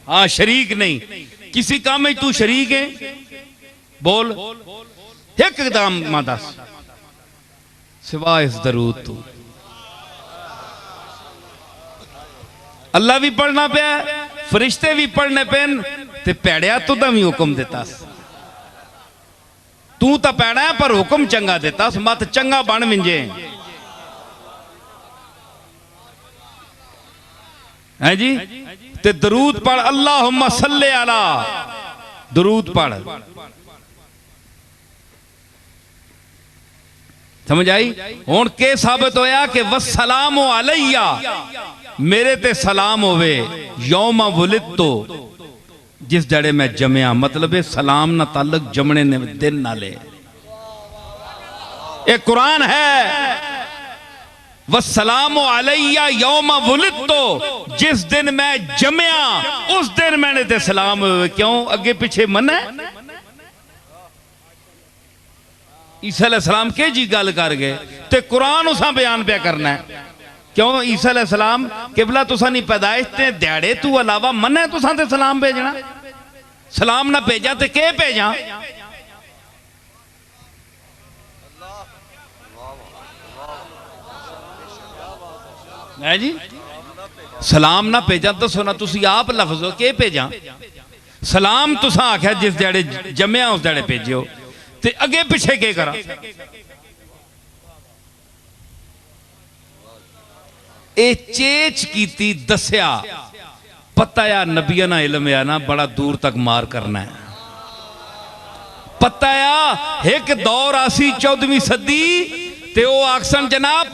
हाँ शरीक नहीं, किसी काम में तू शरीक है, बोल एक एकदम दस सिवाय इस दरूद तू। अल्लाह भी पढ़ना पे, फरिश्ते भी पढ़ने पेन, ते पैड़िया तू भी हुक्म देता, तू तो पैड़ा है पर हुक्म चंगा देता, मत चंगा बन मिंजे है जी। ते दरूद पढ़, अल्लाहुम्मा सल्ले अला, दरूद पढ़। समझ आई? हुण के साबित होया कि वस्सलामु अलैया, मेरे ते सलाम होवे, यौमा वुलिदतु, जिस जड़े मैं जमया। मतलब सलाम ना ताल्लुक जमने ने दिन नाले, एक कुरान है, वस्सलामु अलैया यौमा वुलिदतु, जिस दिन मैं जमया उस दिन मैंने ते सलाम होवे। क्यों अगे पीछे मन है? ईसा अलैहिस्सलाम के जी गल कर गए ते कुरान उसा बयान पे करना है। क्यों ईसा अलैहिस्सलाम किबला तुसा नहीं पैदाइश ते दिहाड़े तू अलावा मन है तुसा ते सलाम भेजना? सलाम ना भेजा ते के भेजा है जी? सलाम ना भेजा तो सुना तुसी आप लफ्ज हो के भेजा? सलाम तुसा आख्या जिस दिहाड़े जमया उस दिहाड़े भेजियो, ते अगे पिछे के करा? ए चेच कीती दस्या, पता या नबिया ना इल्म या ना बड़ा दूर तक मार करना है। पता या एक दौर आसी 14वीं सदी ते ओ आक्सन जनाब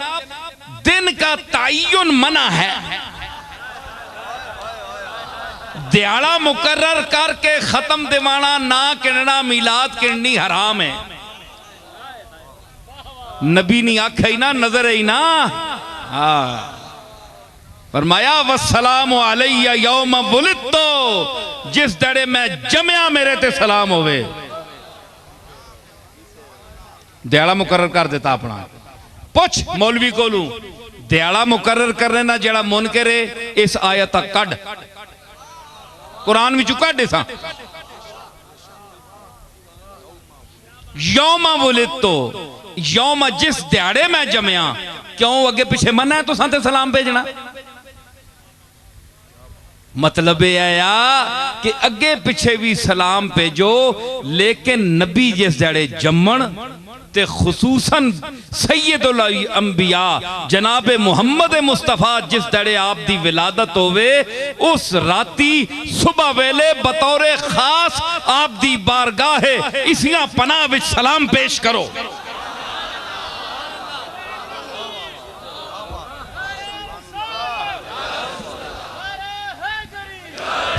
दिन का तायुन मना है, दिहाड़ा मुकर्रर करके खत्म दिवाना ना किनना, मिलाद किननी हराम है। नबी नहीं आखा ही ना, नजर ही ना। हाँ फरमाया वस्सलामु अलैया यौम वुलिदतु, जिस दड़े मैं जमया मेरे ते सलाम होवे। दिहाड़ा मुकर्रर कर देता अपना। पुछ मौलवी कोलू, दिहाड़ा मुकर्रर करने ना जड़ा मुनकर है, इस आयत कड कुरान विचों कड सा यौमा वुलिदतु, यौम जिस दिहाड़े मैं जमया। क्यों अगे पिछे मना है तो साथे सलाम भेजना? मतलब यह आया कि अगे पिछे भी सलाम भेजो, लेकिन नबी जिस दिहाड़े जम्मन ते खुसूसन सैयदुल अंबिया जनाबे मुहम्मद मुस्तफा जिस दड़े आप दी विलादत होवे, उस राती सुबह वेले बतौरे खास आप दी बारगाहे इसियां पनाह विच सलाम पेश करो।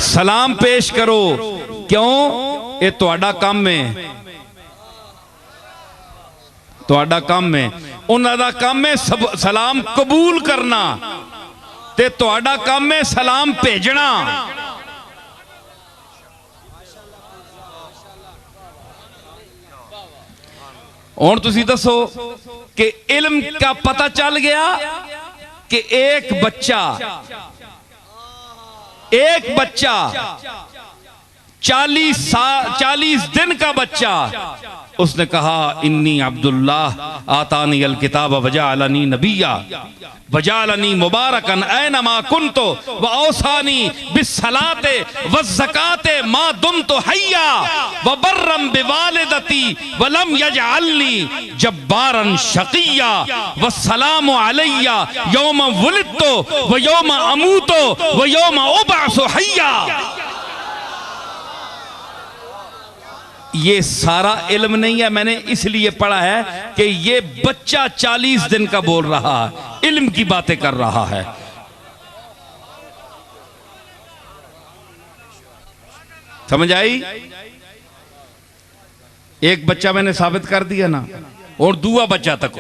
सलाम पेश करो। क्यों? ये तुहाडा काम है, तुहाडा काम है। उन्हां दा काम है सलाम कबूल करना, ते तुहाडा काम है सलाम भेजना। हुण तुसीं दसो कि इल्म का पता चल गया कि एक बच्चा 40 दिन का बच्चा, उसने कहा इन्नी अब्दुल्लाह आतानी अल किताब वजाअलनी नबिया वजाअलनी मुबारकन ऐनमा कुन्तु व औसानी बिस्सलाते वज़्ज़काते मा दुमतु हय्या व बर्रम बिवालिदती व लम यजअलनी जब्बारन शक़िय्या वस्सलामु अलैया यौम वुलिदतु व यौम अमूतु व यौम उबअसु हय्या। ये सारा इल्म नहीं है, मैंने इसलिए पढ़ा है कि ये बच्चा 40 दिन का बोल रहा है, इल्म की बातें कर रहा है। समझ आई? एक बच्चा मैंने साबित कर दिया ना, और दूसरा बच्चा तक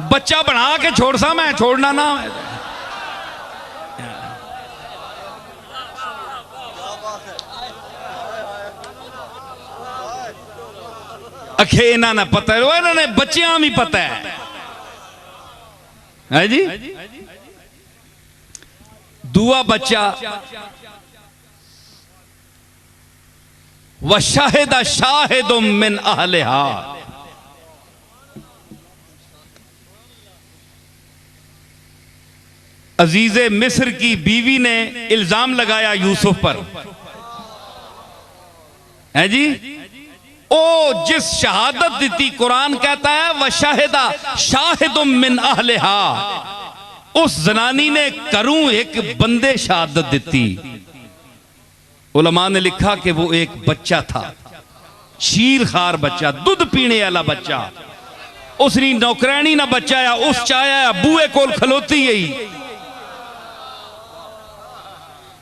बच्चा बना के छोड़ सा, मैं छोड़ना ना। अखे इन्हों ने पता है, इन्होंने बच्चियां भी पता है जी। दूआ बच्चा व शाहिदा शाहिदुम मिन अहलिहा, अजीजे मिस्र की बीवी ने इल्जाम लगाया यूसुफ पर, है जी। ओ जिस शहादत दी, कुरान कहता है व शाहिदा शाहिदुम मिन अहलिहा, उस जनानी ने करूं एक बंदे शहादत दी। उलमा ने लिखा कि वो एक बच्चा था, शीर खार बच्चा, दूध पीने वाला बच्चा। उसने नौकरानी ना बचाया, उस चाया बूए कोल खलोती गई।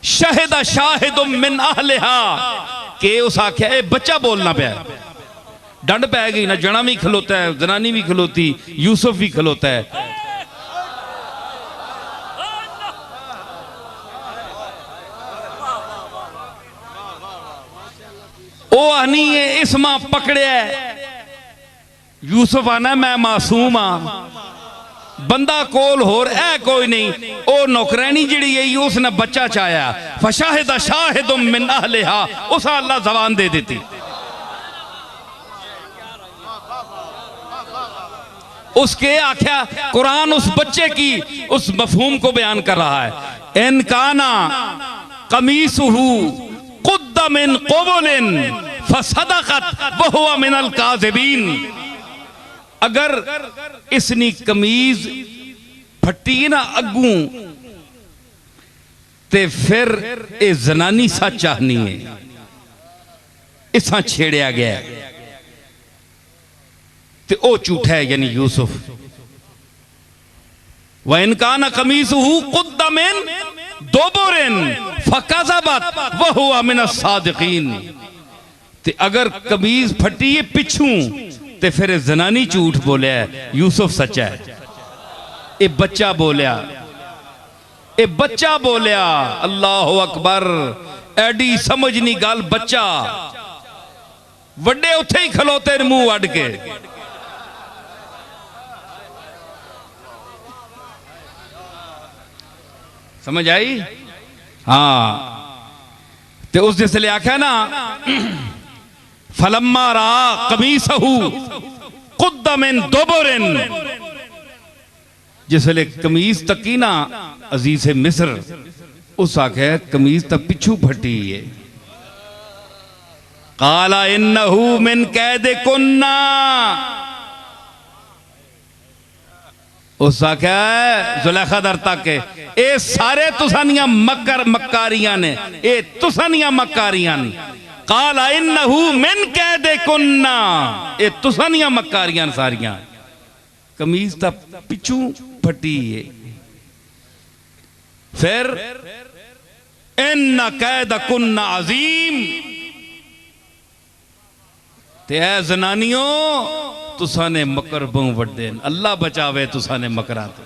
शाहिदा शाहिदुम मिन अहलिहा के उस आख्या ए बच्चा बोलना पाया, डंड पै गई ना। जना भी खलोता है, जनानी भी खलोती, यूसुफ भी खलोता है। ओ आनी है इस मां पकड़िया, यूसुफ आना मैं मासूम हाँ, बंदा कोल होर है कोई नहीं। ओ नौकरानी जिहड़ी है उसने बच्चा चाया, फशाहिदा शाहिदुम मिन अहलिहा, उस अल्लाह जबान दे देती। उसके आख्या कुरान उस बच्चे की उस मफहूम को बयान कर रहा है। इन काना कमीसुहु कुद्दा मिन क़ुबुलिन फसदक़त व हुवा मिनल काज़िबीन, अगर इसनी कमीज फटी ना अगू ते फिर ए जनानी सच आनी है, इसा छेड़िया गया ते ओ झूठा है, यानी यूसुफ। व इनकान कमीसुहु कुद्दा मिन दुबुरिन फकज़बत व हुवा मिनस सादिकीन, ते अगर कमीज फटी है पिछू ते फिर जनानी झूठ बोलिया, यूसुफ सच्चा है। ए बच्चा बोलिया, ए बच्चा बोलिया। अल्लाह अकबर, एडी समझ नहीं गल। बच्चा वड्डे उथे ही खलोते मुंह अड के। समझ आई? हाँ, ते उस जिसले आख्या ना फलम्मा रा कमीसहु कुद्दा मिन दुबुरिन, जिसले कमीज तकी ना अजीज मिस्र, उस आखे कमीज तक पिछू फटी है। काला इन्नहु मिन कैदे कुन्ना, उस आख्या जुलेखा दर तक ए सारे तुसानियां मक्कारियां ने, ए तुसानियां मक्कारियां ने। काला इन्नहु मिन कैदे कुन्ना, ए तुसानियां मक्कारियां सारियां। कमीज ता पिछू फटी है। फिर इन्ना कैद कुन्ना अजीम, ते ऐ जनानियों तुसा ने मकर बहु वड्डे, अल्लाह बचावे तुसा ने मकरा तो।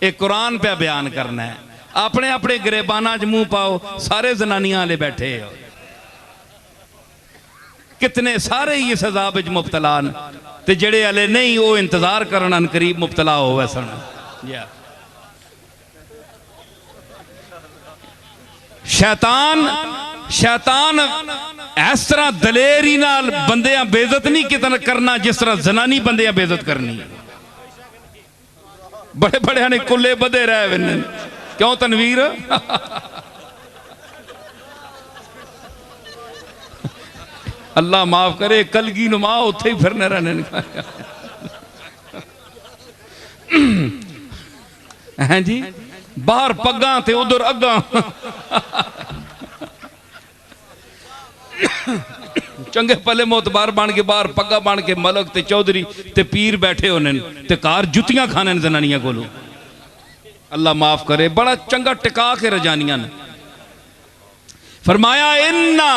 ये कुरान पे बयान करना है। अपने अपने गिरेबाना च मुंह पाओ, सारे जनानियां वाले बैठे हो, कितने सारे ही इस अजाब च मुबतला न, ते जेड़े हले नहीं वो इंतजार करन करीब मुबतला होवे सन। शैतान इस तरह दलेरी नाल बंदियां बेइज्जत नहीं कितना करना जिस तरह जनानी बंदियां बेइज्जत करनी। बड़े बड़े ने कुल्ले बधे रहे, क्यों तनवीर? अल्लाह माफ करे, कलगी नुमा उत्थे ही फिरने रहने हैं जी। बाहर पग्गा ते उधर अग्गा। चंगे पले मोतबार बन के बाहर पग्गा बन के मलक ते चौधरी ते पीर बैठे होने ते कार जुतियां खाने जनानियां कोलों। अल्लाह माफ करे, बड़ा चंगा टिका के रजानियां ने। फरमाया इन्ना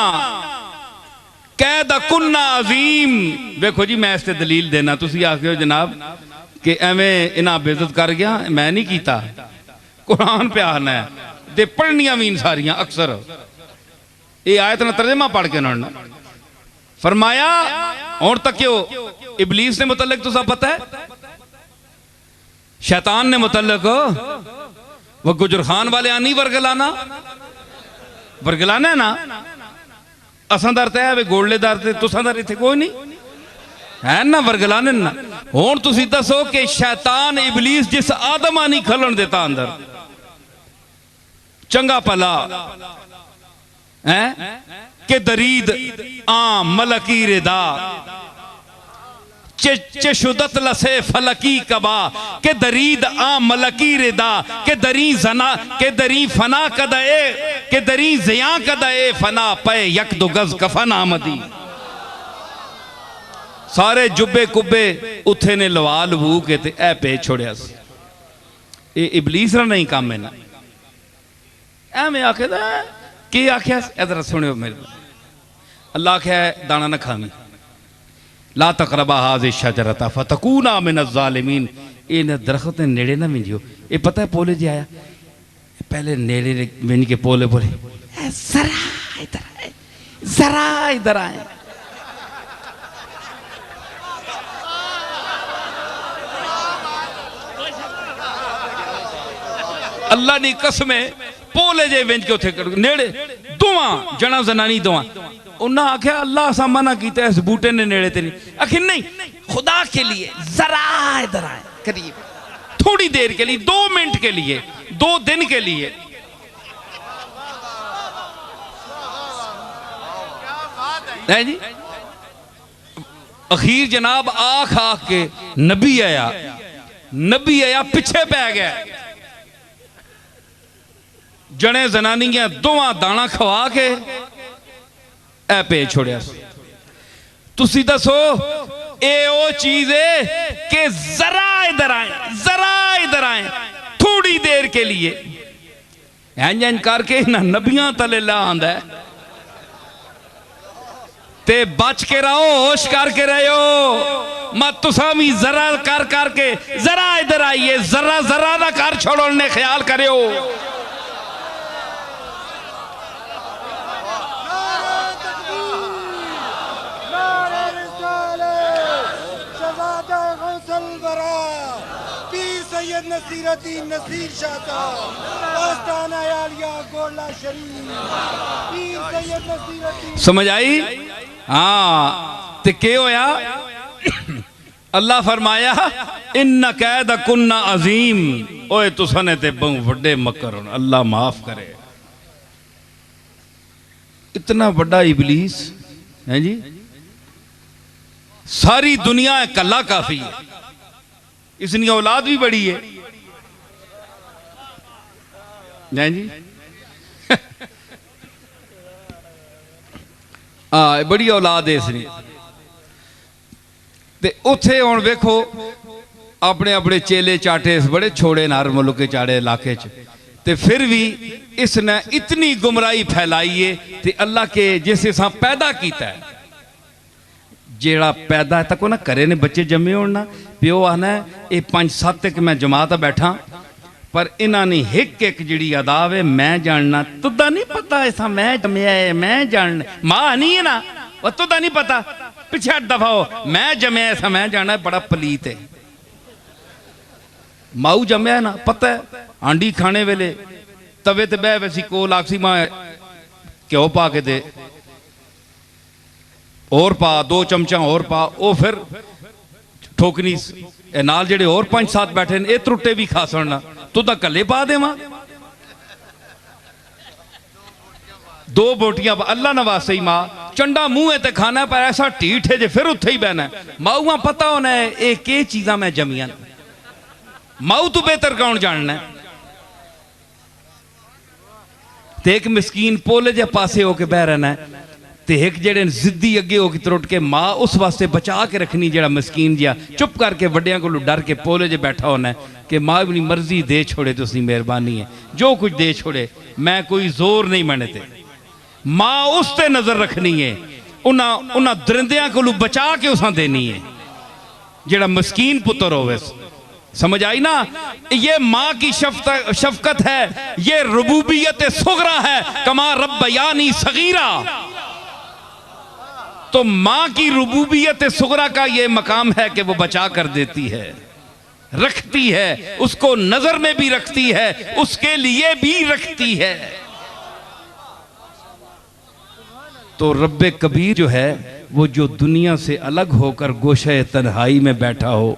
कैद कुन्ना अजीम। देखो जी मैं इससे दलील देना, तुसी आखियो जनाब कि एवें इन्हां बेइज्जत कर गया, मैं नहीं कीता। कुरान पे आना है ते पढ़नियां भी सारियां अक्सर ये आयत ना तर्जमा पढ़ के उन्होंने फरमाया। और तक क्यों इबलीस ने मुतल्लिक तुसा पता है, शैतान ने मुतल्लिक वह गुजर खान वाले आनी वर्गलाना वर्गलाना है ना असां दर ते है गोले दर ते तुसां दर इत्थे कोई नहीं है ना वर्गलाने ना। हुण तुसीं दसो कि शैतान इबलीस जिस आदम नहीं खलन देता अंदर चंगा भला है कि दरीद आम मलकी रेदा चशुदत लसे फलकी कबा के दरीद आ मलकी रेदा के दरी जना के दरी फना कदए के दरी जिया कदए फना पे यक दो गज कफन आमदी। सारे जुब्बे कुब्बे उथे ने लवा लवू के ते ए पे छोड़िया ये इबलीस ना नहीं काम है ना एवें आखे की आख्या इधर सुनियो मेरे अल्लाह आख्या दाना न खावी ला तकरबा हाज़िह शजरता फतकूना मिन ज़ालिमीन इन दरख्त के नेड़े ना मिंजियो। ये पता है पोले जी आया पहले नेड़े मिंज के पोले बोले जरा इधर आए जरा इधर आए अल्लाह नी कसमे पोले जे विंज के उथे नेड़े दुआ जना जनानी दुआ उन्हें आख्या अल्लाह असा मना किया इस बूटे ने नेड़े ते नहीं आखिर नहीं खुदा के लिए जरा इधर आए करीब थोड़ी देर के लिए 2 मिनट के लिए 2 दिन के लिए है जी। अखीर जनाब आख आख के नबी आया पिछे पै गया जने जनानियां दोवां दाना खवा के ए पे छोड़िया। तुसी दसो ए ओ चीज है कि जरा इधर आए थोड़ी देर के लिए इंजन करके ना नबियां तले ला आंदा ते बच के रहो होश करके रहो मत तुसा भी जरा कर करके जरा इधर आइए जरा जरा ना कर छोड़ने ख्याल करो। नसीर समझ आई हाँ ते के होया अल्लाह फरमाया इन्ना कैद कुन्ना अजीम ओए तुसने ते बहु बड़े मकर अल्लाह माफ करे। इतना बड़ा इबलीस है जी सारी दुनिया कल्ला काफी है इसकी औलाद भी बड़ी है जी हाँ बड़ी औलाद है इसने ते उथे हुण वेखो अपने अपने चेले चाटे बड़े छोड़े नार मुल्क चाड़े इलाके च ते फिर भी इसने इतनी गुमराही फैलाई है ते अल्लाह के जिस हिसाब पैदा किया है जेड़ा पैदा तक ना करे ने बच्चे जमे हो ना प्यो आना ये 5-7 एक मैं जमात बैठा पर इन्हों ने एक जी अदा है मैं जानना तुदा नहीं पता ऐसा मैं जमया है मैं जानना मां नहीं है ना वह तुदा नहीं पता पिछे 8 दफा हो मैं जमया ऐसा मैं जानना बड़ा पलीत है माऊ जमया है ना पता है आंडी खाने वेले तवे ते बह वैसी कोल आखसी मां घ्यो पा के दे और पा 2 चमचा और पा वो फिर ठोकनी नाल जेड़े और 5-7 बैठे ने त्रुटे भी खा सुनना तू तो कले पा देवा 2 बोटियां अल्लाह नवासे ही मां चंडा मुंह ते खाना पर ऐसा ढीठ है जे फिर उत्थे ही बहना माऊआ पता होना है ये के चीजा मैं जमिया माऊ तू बेहतर कौन जानना है ते एक मिसकीन पोले जे पासे होके बह रहना है ते एक जेड़े जिद्दी अगे हो त्रुट के मां उस वास्ते बचा के रखनी जेड़ा मस्कीन जिहा चुप करके वड्डियां को डर के पोले जे बैठा होना है कि मां अपनी मर्जी दे छोड़े तुसी मेहरबानी है जो कुछ दे छोड़े मैं कोई जोर नहीं मनते मां उस ते नजर रखनी है उन्हां दरिंदियां को बचा के उसा देनी है जेड़ा मस्कीन पुत्र होवे समझ आई ना ये मां की शफकत है ये रुबूबियत सुगरा है कमा रब्बयानी सगीरा तो मां की रुबूबियत सुगरा का ये मकाम है कि वो बचा कर देती है रखती है, उसको नजर में भी रखती है, उसके लिए भी रखती है। तो रब्बे कबीर जो है वो जो दुनिया से अलग होकर गोशे तन्हाई में बैठा हो,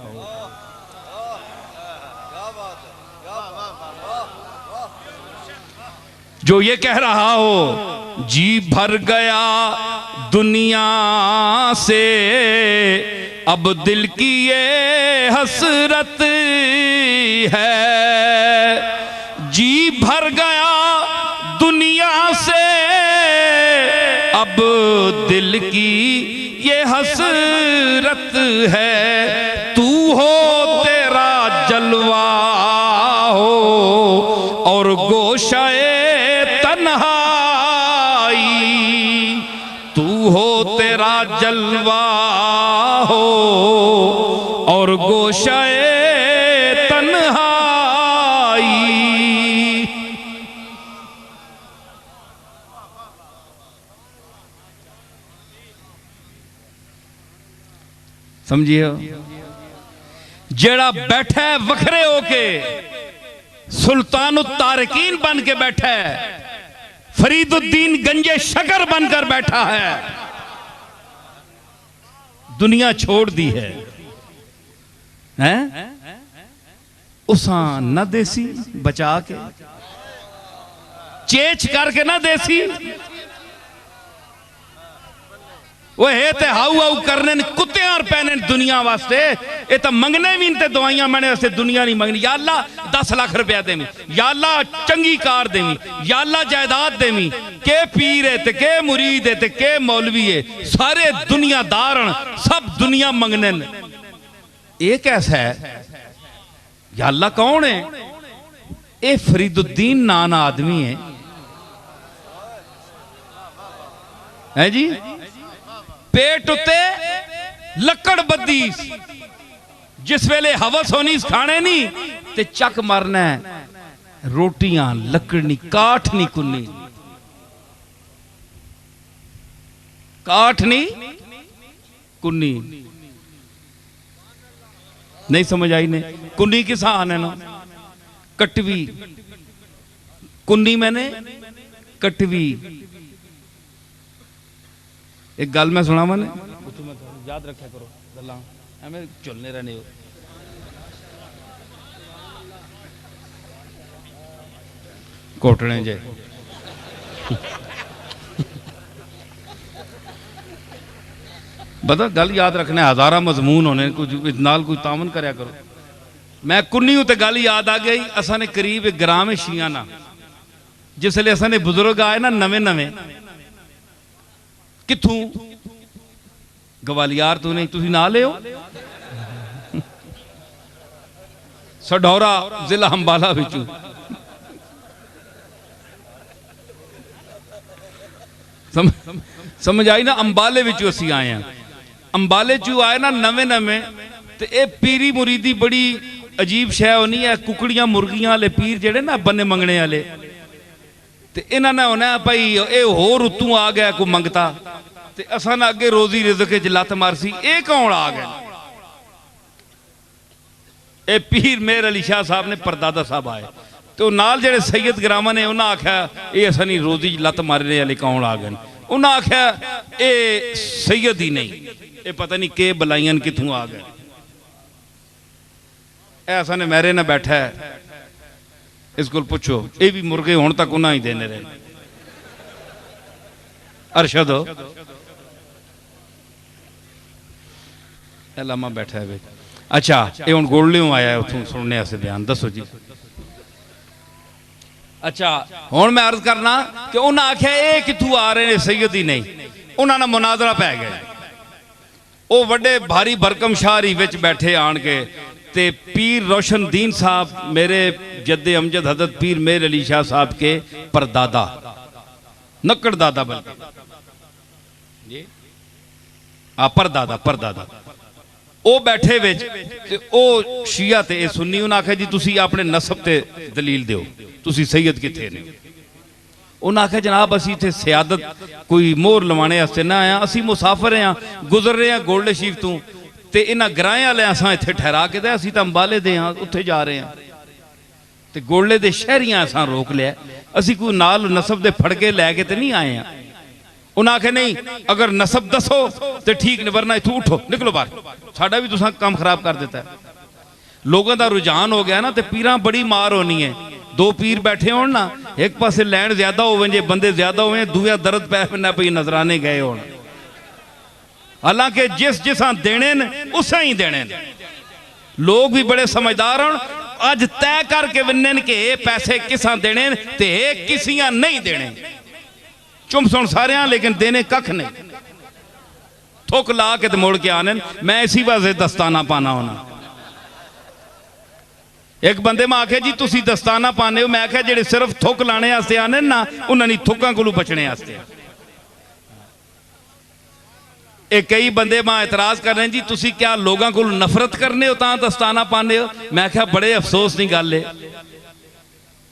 जो ये कह रहा हो जी भर गया दुनिया से, अब दिल की ये हसरत है। जी भर गया दुनिया से, अब दिल की ये हसरत है। तू हो तेरा जलवा हो और गोशाए तन्हाई, तू हो तेरा जलवा हो और गोशाए तन्हाई। समझिए, जेड़ा बैठा है वखरे होके, सुल्तान तारकीन बन के बैठा है, फरीदुद्दीन गंजे शकर बनकर बैठा है, दुनिया छोड़ दी है, हैं? उसा न देसी बचा के, चेच करके ना देसी, वो है ते हाउ हाउ करने कुत्ते और पैने दुनिया वास्ते। ये तो मंगने भी ते दवाइयां मैंने वास्ते दुनिया नहीं मंगनी। या अल्लाह 10 लाख रुपया देवी, या अल्लाह चंगी कार देवी, या अल्लाह जायदाद देवी। के पीर है ते के मुरीद है ते के मौलवी है, सारे दुनियादार सब दुनिया मंगने। ये कैसा है? या अल्लाह कौन है? ये फरीदुद्दीन नाना आदमी है जी। पेट उत्ते लकड़ बद्दी, जिस वेले हवस होनी खाने नहीं ते चक मरना है। रोटियां लकड़नी काठ नहीं कुन्नी, काठ नहीं कुन्नी। नहीं समझ आई ने? कुन्नी किस आने ना, कटवी कुन्नी मैंने कटवी। एक गल मैं सुना मैंने, याद रखा करो गल्लां एवें चुलने रहने हो। कोटने जे बता गल याद रखने, हजारा मजमून होने, कुछ नाल कुछ तामन करया करो। मैं कुन्नी हूं ते गल याद आ गई। असा ने करीब एक ग्राम है शियाना, जिसले असा ने बुजुर्ग आए ना नवे नवे, किथों गवालियार तो नहीं, तुसी ना ले हो, सढौरा जिला अंबाला बिचू। समझ आई ना? अंबाले बिचू असी आए हैं। अंबाले चू आए ना नवे नवे, ते ए पीरी मुरीदी बड़ी अजीब शै होनी है। कुकड़ियां मुर्गियां वाले पीर जेड़े ना बन्ने मंगने वाले, ते इन्हां ने होना भाई ये होर उतों आ गया कोई मंगता, ते असां ना अगे रोजी रिज़क च लत मारसी। ये कौन आ गया? ए पीर मेहर अली शाह साहब ने परदादा साहब आए, तो नाल जेड़े सैयद ग्रामा ने उन्हें आख्या ये असां नी रोजी लत मारने वाले कौन आ गए? उन्हें आख्या ये सैयद ही नहीं, ये पता नहीं के बलाइयां कितों आ गए। ऐसा ने मेरे ना बैठा है, इस को पूछो, ये भी मुर्गे हुण तक उन्हें ही देने रहे। अरशद लामा बैठा है। अच्छा, ये हुण गोलड़ियों आया है उथों सुनने से बयान, दसो जी। अच्छा, हुण मैं अर्ज करना कि उन्हें आख्या ये कितों आ रहे हैं, सैयद ही नहीं। उन्होंने मुनाजरा पै गया। वो बड़े भारी भरकम शाहरी विच बैठे आन के, ते पीर रोशन दीन साहब मेरे जद्दे अमजद हजरत पीर मेहर अली शाह साहब के परदादा, नक्कड़ दादा बल्कि परदादा परदादा, वो बैठे विच ते ओ शिया ते सुन्नी। उन्हें आख्या जी तुसी अपने नसब ते दलील दिओ, तुसी सैयद किथे ने? उन्हें आख्या जनाब असी इत्थे सियादत कोई मोहर लवाने वास्ते ना आया, असी मुसाफिर हैं, गुजर रहे हैं गोल्ड शीफ तो, ते इन्हां ग्राएं वाले असां इत्थे ठहरा के ते असीं तां अंबाले दे हां, उत्थे जा रहे हैं ते गोले दे शहरियां असां रोक लिया, असीं कोई नाल नसब दे फड़के लैके ते नहीं आए हैं। उन्हें आखे नहीं अगर नसब दसो तो ठीक नहीं, वरना इथों उठो निकलो बाहर, साडा भी तुसां काम खराब कर देता है। लोगों का रुझान हो गया ना, तो पीरां बड़ी मार होनी है। दो पीर बैठे हो ना, एक पासे लैंड ज्यादा हो जे बंदे ज्यादा हो, दूया दर्द पै पैना पई नजराने गए हो। हालांकि जिस जिसा देने उस ही देने, लोग भी बड़े समझदार हो, अज तय करके विन्न के पैसे किसा देने ते किसियां नहीं देने। चुम सुन सारे लेकिन देने कख नहीं, थुक ला के मुड़ के आने। मैं इसी वास्ते दस्ताना पाना होना। एक बंदे में आखे जी तुसी दस्ताना पाने हो, मैं आख्या जेडे सिर्फ थुक लाने वास्ते आने ना, उन्होंने थुक्कां कोलों बचने वास्ते। एक कई बंदे मां एतराज कर रहे हैं जी तुसी क्या लोगों को नफरत करने हो तां दस्ताना पाने हो। मैं आख्या बड़े अफसोस की गल है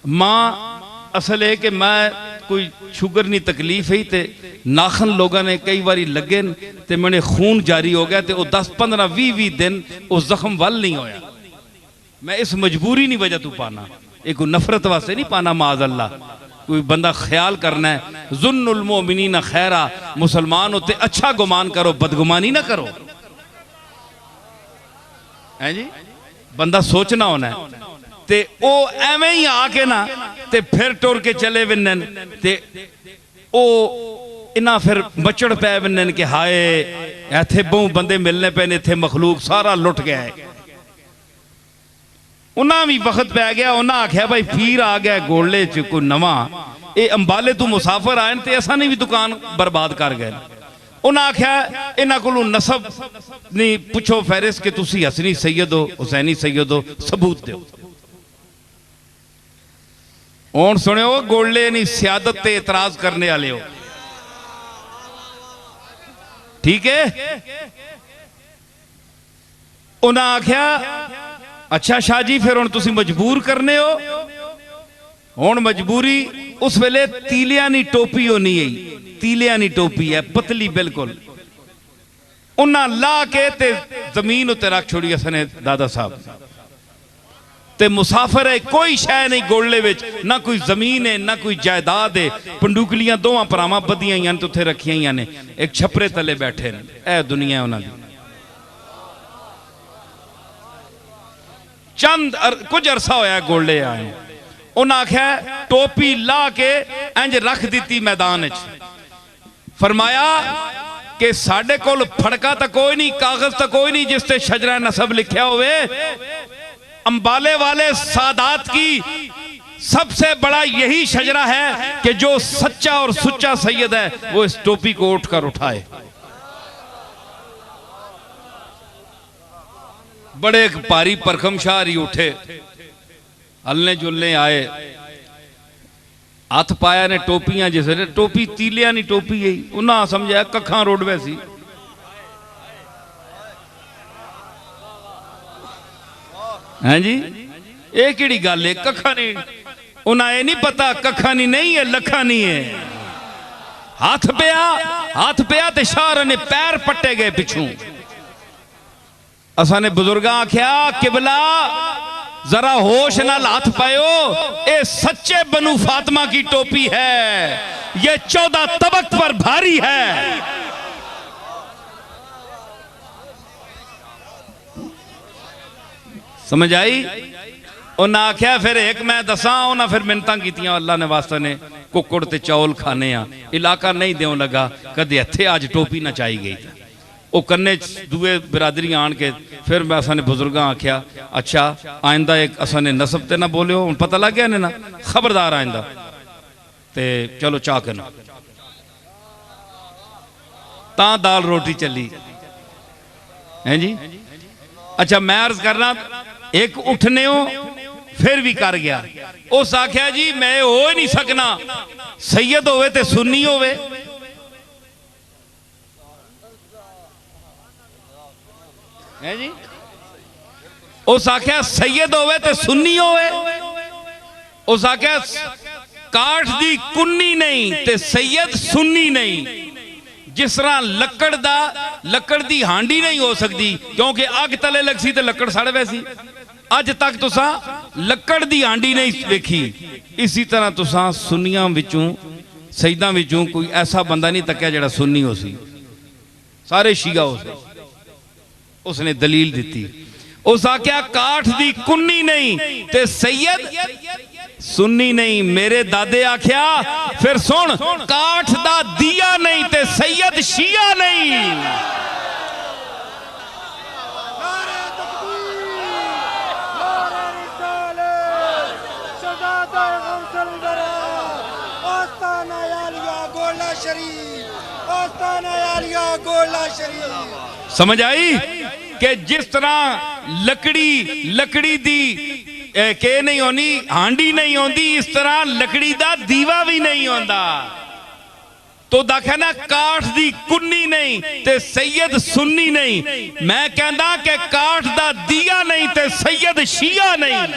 मां, असल है कि मैं कोई शुगर नहीं तकलीफ ही ते नाखन लोगों ने कई बारी लगे ते मैंने खून जारी हो गया, तो 10 15 20 दिन उस जख्म वल नहीं होया। मैं इस मजबूरी नहीं वजह तू पाना, एक नफरत वास्ते नहीं पाना। माज अल्लाह कोई बंदा ख्याल करना है, जुन्नुल मोमिनीन खैरा, मुसलमान होते अच्छा गुमान करो, बदगुमानी ना करो है जी। बंदा सोचना होना है ते ओ एवें ही आके ना ते फिर टुर के चले विन्न ते ओ इना फिर मचड़ पै विन्न के हाय इत्थे बहु बंदे मिलने पे, इत्थे मखलूक सारा लुट गया है। उन्हें भी वक्त पै गया, उन्हें आख्या भाई पीर आ गया गोले च कोई नवा, ये अंबाले तू मुसाफर आए ते असा भी दुकान बर्बाद कर गए। उन्हें आख्या इन्हों को नसब नहीं पुछो फहरिस्त कि तुसी हसनी सैयद हो, हुसैनी सैयद हो, सबूत दो। हुण सुनियो, गोले नहीं सियादत ते एतराज करने वाले हो, ठीक है। उन्हें आख्या अच्छा शाह जी फिर हुण तुसी मजबूर करने हो। हुण मजबूरी उस वेले तीलियां नी टोपी होनी है, तीलियां नी टोपी है पतली बिल्कुल, उन्हें ला के ते जमीन उत्ते रख छोड़ी असने दादा साहब ते मुसाफिर है, कोई शह नहीं गोले विच, ना कोई जमीन है ना कोई जायदाद है। पंडुकलियां दोवां भरावां बधियां तो उत्थे रखियां ने, एक छपरे तले बैठे ने, ए दुनिया उन्हां दी। चंद कुछ अरसा होया गोले आए, उन्हें आख्या टोपी ला के इंज रख दी मैदान च, फरमाया कि साडे कोल फड़का तो कोई नहीं, कागज तो कोई नहीं जिस ते शजरा नसब लिखा होवे। अंबाले वाले सादात की सबसे बड़ा यही शजरा है कि जो सच्चा और सुच्चा सैयद है वो इस टोपी को उठकर उठाए। बड़े भारी परखम शाहरी उठे, हलने जुलने आए, हाथ पाया ने टोपियां, जिस टोपी तीलिया नहीं टोपी है, उन्हें समझा कखा रोडवे सी। हैं जी ये किहड़ी गल है, कखा नहीं, उन्हें ये नहीं पता कखा नहीं है लखा नहीं है। हाथ पिया ते शाह ने पैर पट्टे गए पिछू। असा ने बुजुर्गा आख्या किबला जरा होश नाल हाथ पायो, ये सच्चे बनु फातिमा की टोपी है, ये 14 तबक पर भारी है। समझ आई? उन्हें आख्या फिर एक मैं दसा, उन्हें फिर मिन्नतां कीतियां अल्लाह ने वास्ते ने कुकड़ ते चौल खाने आ, इलाका नहीं देव लगा, कदे इत्थे अज टोपी ना चाही गई। वो कन्ने दुए बिरादरी आन के फिर मैं असा ने बुजुर्गा आख्या अच्छा आइंदा एक असा ने नसब ते ना बोलियो, हुण पता लग गया ने ना, खबरदार आइंदा ते चलो चाह के ना ता दाल रोटी चली है जी। अच्छा मैं अर्ज करना, एक उठने हो फिर भी कर गया, उस आख्या जी मैं हो ही नहीं सकना, सैयद होवे ते सुन्नी होवे। है जी उस आख्या सैयद होवे ते सुन्नी होवे, उस आख्या काठ दी कुन्नी नहीं ते सैयद सुन्नी नहीं, जिस तरह लकड़ दी हांडी नहीं हो सकती क्योंकि अग तले लग सी ते लकड़ सड़ वैसी। अज तक तुसा लकड़ दी हांडी नहीं देखी। इसी तरह तुसा सुन्नियां विचों सईदां विचों कोई ऐसा बंदा नहीं तकिया जिहड़ा सुन्नी हो सी, सारे शिया हो सी। उसने दलील दी, उस आख्या काठ दी कुन्नी नहीं ते सैयद सुन्नी नहीं। मेरे दादे आख्या फिर सुन, काठ दा दिया नहीं ते सैयद शिया नहीं। समझ आई कि जिस तरह लकड़ी दी के नहीं होनी, हांडी नहीं होती, इस तरह लकड़ी दा दीवा भी नहीं होता। तो देखा ना, काठ दी कुन्नी नहीं ते सैयद सुन्नी नहीं। मैं कहना कि काठ दा दिया नहीं ते सैयद शिया नहीं।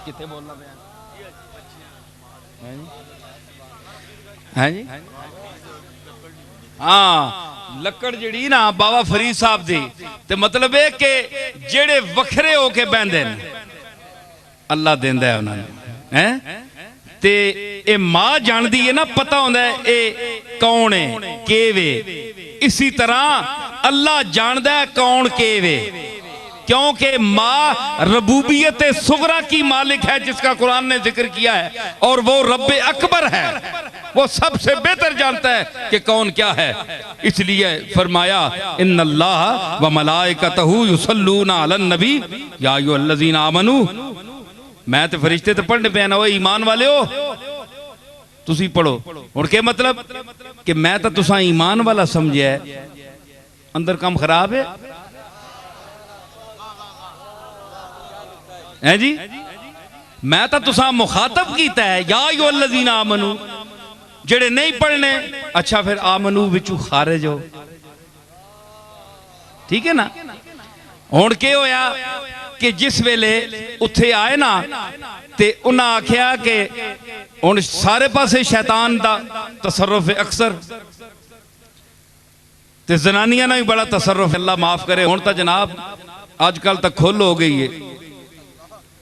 किथे बोलना पे है जी? हाँ, लकड़ जड़ी ना बाबा फरीद साहब दी ते मतलब है कि जेड़े वखरे होके बहंदे ने अल्लाह देंदा है उन्होंने, हैं ते ए मां जानदी है ना, पता होंदा है ए कौन है केवे। इसी तरह अल्लाह जानदा है कौन केवे, क्योंकि माँ रबूबियत सुगरा की मालिक है जिसका कुरान ने जिक्र किया है, और वो रब अकबर है, वो सबसे बेहतर जानता है कि कौन क्या है। इसलिए फरमाया इन्नल्लाह व मलाइकतहू युसल्लूना अलन नबी या अय्युहल्लज़ीना आमनू। मैं तो फरिश्ते तो पढ़ने पे ना, वो ईमान वाले हो तुसी पढ़ो। और क्या मतलब कि मैं तो तुसा ईमान वाला समझे, अंदर काम खराब है जी। मैं तो तुसा मुखातब कीता है या अय्युहल्लज़ीना आमनू, जेड़े नहीं पढ़ने अच्छा फिर आमनू विचू खारिज हो, ठीक है ना। हुण के होया कि जिस वेले उत्थे आए ना ते उन्हें आख्या कि हुण सारे पासे शैतान दा तसर्रुफ है अक्सर, ते जनानियां ना भी बड़ा तसर्रुफ, अल्लाह माफ करे। हुण तो जनाब आजकल तक खुल हो गई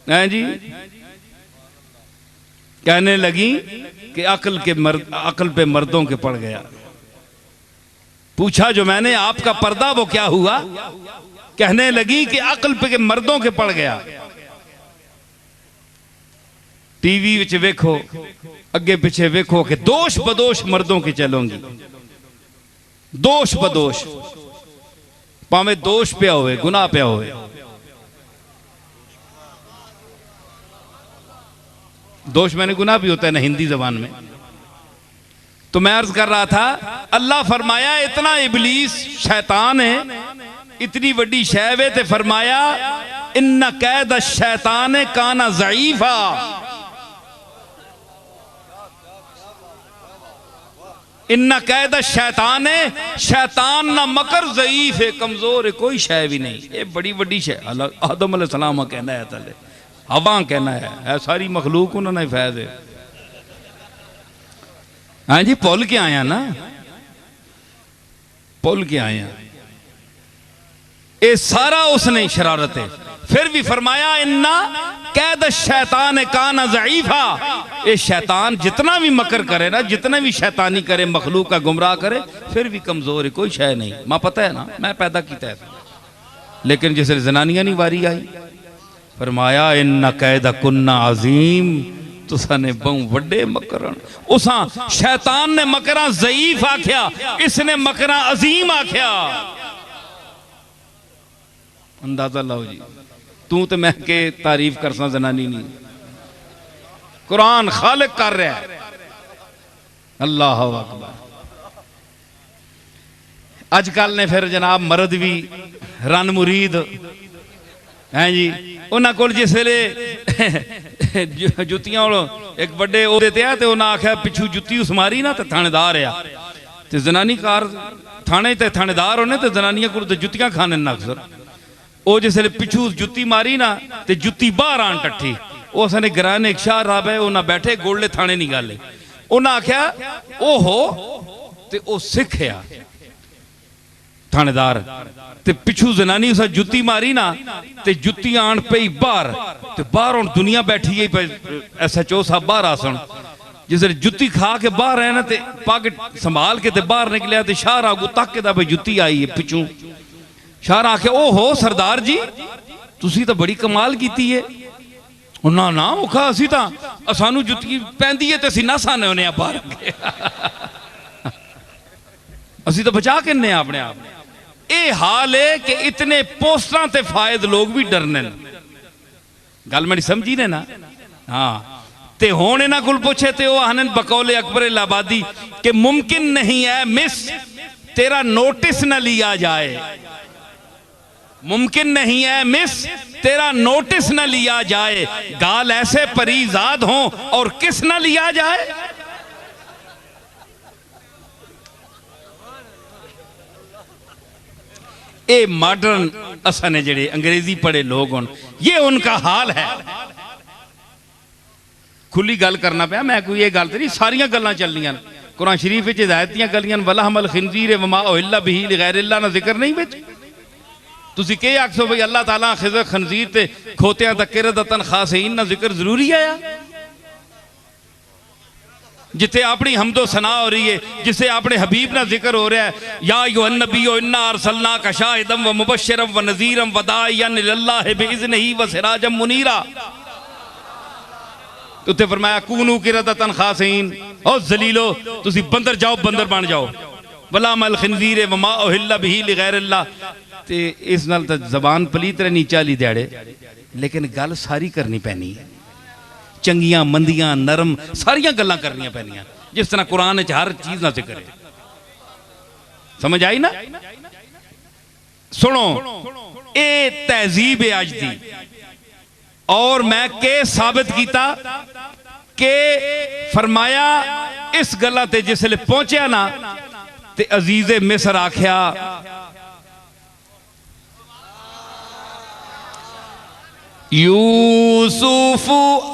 है जी। कहने लगी कि अकल पे मर्दों के पड़ गया। पूछा जो मैंने आपका पर्दा वो क्या हुआ? कहने लगी कि अकल पे मर्दों के पड़ गया। टीवी विच वेखो, अगे पीछे वेखो कि दोष बदोश मर्दों की चलोगी, दोष बदोश, भावे दोष पिया होवे, गुनाह पिया होवे। दोष मैंने गुनाह भी होता है ना हिंदी जबान में। तो मैं अर्ज कर रहा था, अल्लाह फरमाया इतना इबलीस शैतान है, इतनी बड़ी शैव है, ते फरमाया इन्ना कैद शैतान काना ज़ईफा। इन्ना कैद शैतान है, शैतान ना मकर ज़ईफ है, कमजोर है, कोई शै भी नहीं। ये बड़ी बड़ी शै आदम अलैहिस्सलाम कहना है, तले हवा कहना है सारी मखलूक उन्होंने फैज है। हाँ जी, भुल के आया ना, भुल के आया, ये सारा उसने शरारत है। फिर भी फरमाया इन्ना कैद शैतान काना ज़ईफा। ये शैतान जितना भी मकर करे ना, जितना भी शैतानी करे, मखलूक का गुमराह करे, फिर भी कमजोर है, कोई शय नहीं। मां पता है ना, मैं पैदा किया है। लेकिन जिस जनानियां नहीं वारी आई, फरमाया इन्ना कैदा कुन्ना अजीम, तुसा ने बहु वड्डे मकरन। उसा शैतान ने मकरा ज़ईफ आख्या, इसने मकरा अजीम आख्या। अंदाजा लाओ जी, तू तो मैं के तारीफ कर सा, जनानी नहीं, कुरान खालिक कर रहा है। अल्लाह अकबर। अजकल ने फिर जनाब मर्द भी रन मुरीद हैं जी, उन्होंने को जिस वे जुतियां एक बड़े ओहदे ते है, ते उन्हें आख्या पिछू जुत्ती उस मारी ना, तो थानेदार आ, ते जनानी कार थाने ते थानेदार होने, तो जनानियां को जुत्तियां खाने ना अक्सर। वो जिस पिछू जुत्ती मारी ना, ते जुत्ती बाहर आन टट्ठी, वो असने गराने एक शाह राब है उन्हें बैठे गोल्डे थाने नहीं गल उन्हें आख्या ओहो ते ओ सिख आ थानेदार ते पिछू जनानी उस जुत्ती मारी ना ते जुत्ती आन पई बाहर ते बाहर हुण दुनिया बैठी है SHO साहब बाहर आसन जिस जुत्ती खा के बाहर है ना ते पग संभाल के ते बाहर निकलिया ते शाह आगू तक के भाई जुत्ती आई है पिछू शाह आखे ओहो सरदार जी तुसी तो बड़ी कमाल की है ना ना औखा असी तो सानू जुत्ती पैंदी है तो असी ना साने होने बाहर असी तो बचा के अपने आप ये हाल है कि इतने पोस्टर ते फायद लोग भी डरने गल मेरी समझी ने ना हाँ ते हुण इन्हां कोल पुछे ते वो आखन बकौले अकबर इलाहाबादी कि मुमकिन नहीं है मिस तेरा नोटिस न लिया जाए मुमकिन नहीं है मिस तेरा नोटिस न लिया जाए गाल ऐसे परीजाद हो और किस न लिया जाए ये मॉडर्न असने जेड़े अंग्रेजी पढ़े लोग हों ये उनका हाल है खुली गल करना पाया मैं कोई ये गल तो नहीं सारिया गल्लां चलनियां कुरान शरीफ विच हिदायत दियां गल्लियां वला हमल खिंजीर वमा उहिल्ला बिही लिगैरिल्लाह ना जिक्र नहीं विच तुसी के आखो भाई अल्लाह ताला खिज़र खंजीर ते खोतियां तक किरदतन खासीन ना जिक्र जरूरी है जिथे अपनी हमदो सना हो रही है जिसे अपने हबीब ना जिक्र हो रहा है या अय्युहन नबिय्यु इन्ना अरसलनाका शाहिदम व मुबश्शिरम व नज़ीरम व दाइयन इलल्लाहि बिइज़निही व सिराजम मुनीरा उत्ते फरमाया कूनू किरदतन खासीन ओ जलीलो तुसी बंदर जाओ बंदर बन जाओ वला मल खिंजीर व मा उहिल्ला बिही लिगैरिल्लाह ते इस नाल तो जबान पलीत रहनी 40 दिहाड़े लेकिन गल सारी करनी पैनी है चंगियां मंदियां नरम सारिया गल्लां करनियां पैनियां जिस तरह कुरान च हर चीज ना जिक्र है समझ आई ना सुनो ये तहजीब है अज दी और मैं के साबित किया के फरमाया इस गल्ला ते जिसले पहुंचा ना ते अजीजे मिस्र आख्या यूसुफ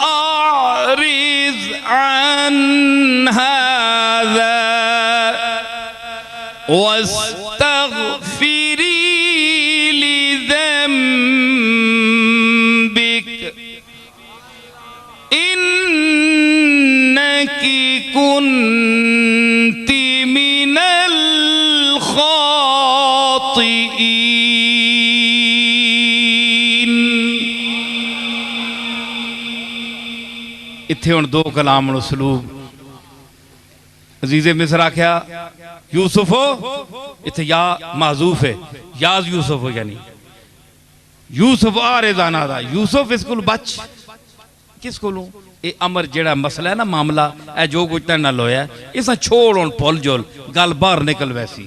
आरिज अन हाज़ा वस्तग़फिरी लिज़ंबिक इन्नकी कुन्ती मिनल खातिईन इत्थे हुण दो कलाम उसलूब अजीज़े मिस्र आख्या यूसुफो इत्थे या माजूफ है याज यूसुफ यानी यूसुफ आरेजाना दा यूसुफ इस कोल बच किस कोलों ये अमर जेड़ा मसला है ना मामला ए जो कुछ तेरे नाल होया इसा छोड़ हुण भुल जुल गल बाहर निकल वैसी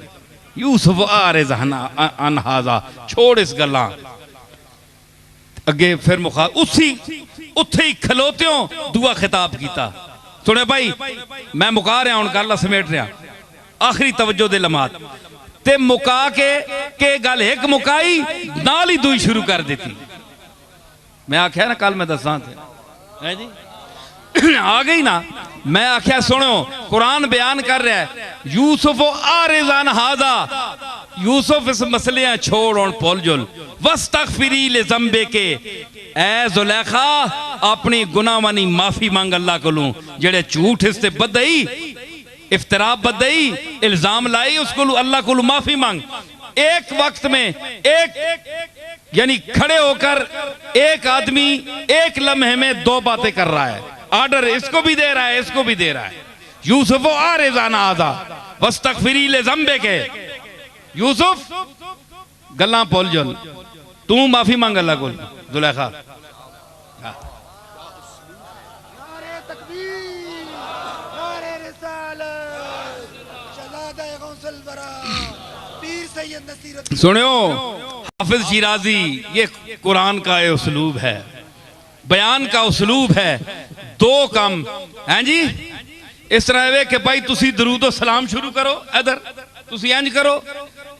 यूसुफ आरेजाना अन हाज़ा छोड़ इस गल्लां अगे फिर मुखा उसी उत्थे ही खलोत्यों दुआ खिताब किया सुने भाई मैं मुका रहा हूं गल समेट रहा आखिरी तवज्जो दे लम्हात ते मुका के गल एक मुकाई नाल ही दुई शुरू कर दी मैं आख्या ना कल मैं दसा है जी आ गई ना मैं आख्या सुनो कुरान बयान कर रहा है यूसुफ आरिज़ान हाज़ा यूसुफ इस मसले छोड़ और भुल जुल वस्तग़फिरी लिज़ंबे के ऐ ज़ुलेखा अपनी गुनाहवानी माफी मांग अल्लाह कोलों जेड़े झूठ इससे बदई इफ्तरा बदई इल्जाम लाई उसको अल्लाह को माफी मांग एक वक्त में एक यानी खड़े होकर एक आदमी एक लम्हे में दो बातें कर रहा है ऑर्डर इसको भी दे रहा है इसको भी दे रहा है यूसुफ आरिज़ान हाज़ा वस्तग़फिरी लिज़ंबे के यूसुफ गल्लां भुल जुल तू माफी मांग अल्लाह को ज़ुलेखा सुनियो हाफिज शिराजी ये कुरान का ये उसलूब है बयान का उसलूब है दो काम हैं जी इस तरह वे कि भाई तुसी दरूद सलाम शुरू करो इधर तुसी इंज करो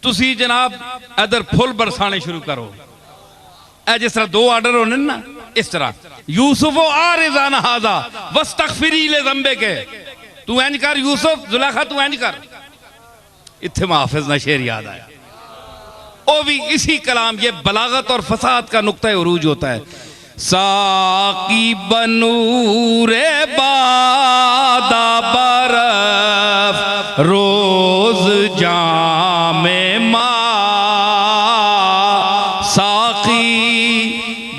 तुसी जनाब इधर फुल बरसाने शुरू करो ए जिस तरह दो आर्डर होने ना इस तरह यूसुफ आरिज़ान हाजा वस्तगफिरी ले ज़ंबे के, तू इंज कर यूसुफ, जुलेखा तू इंज कर। इत्थे हाफिज ना शेर याद आया, वो भी इसी कलाम, ये बलागत और फसाद का नुक्ता उरूज होता है। साकी बनूरे बादा बरफ रोज जामे मा, साकी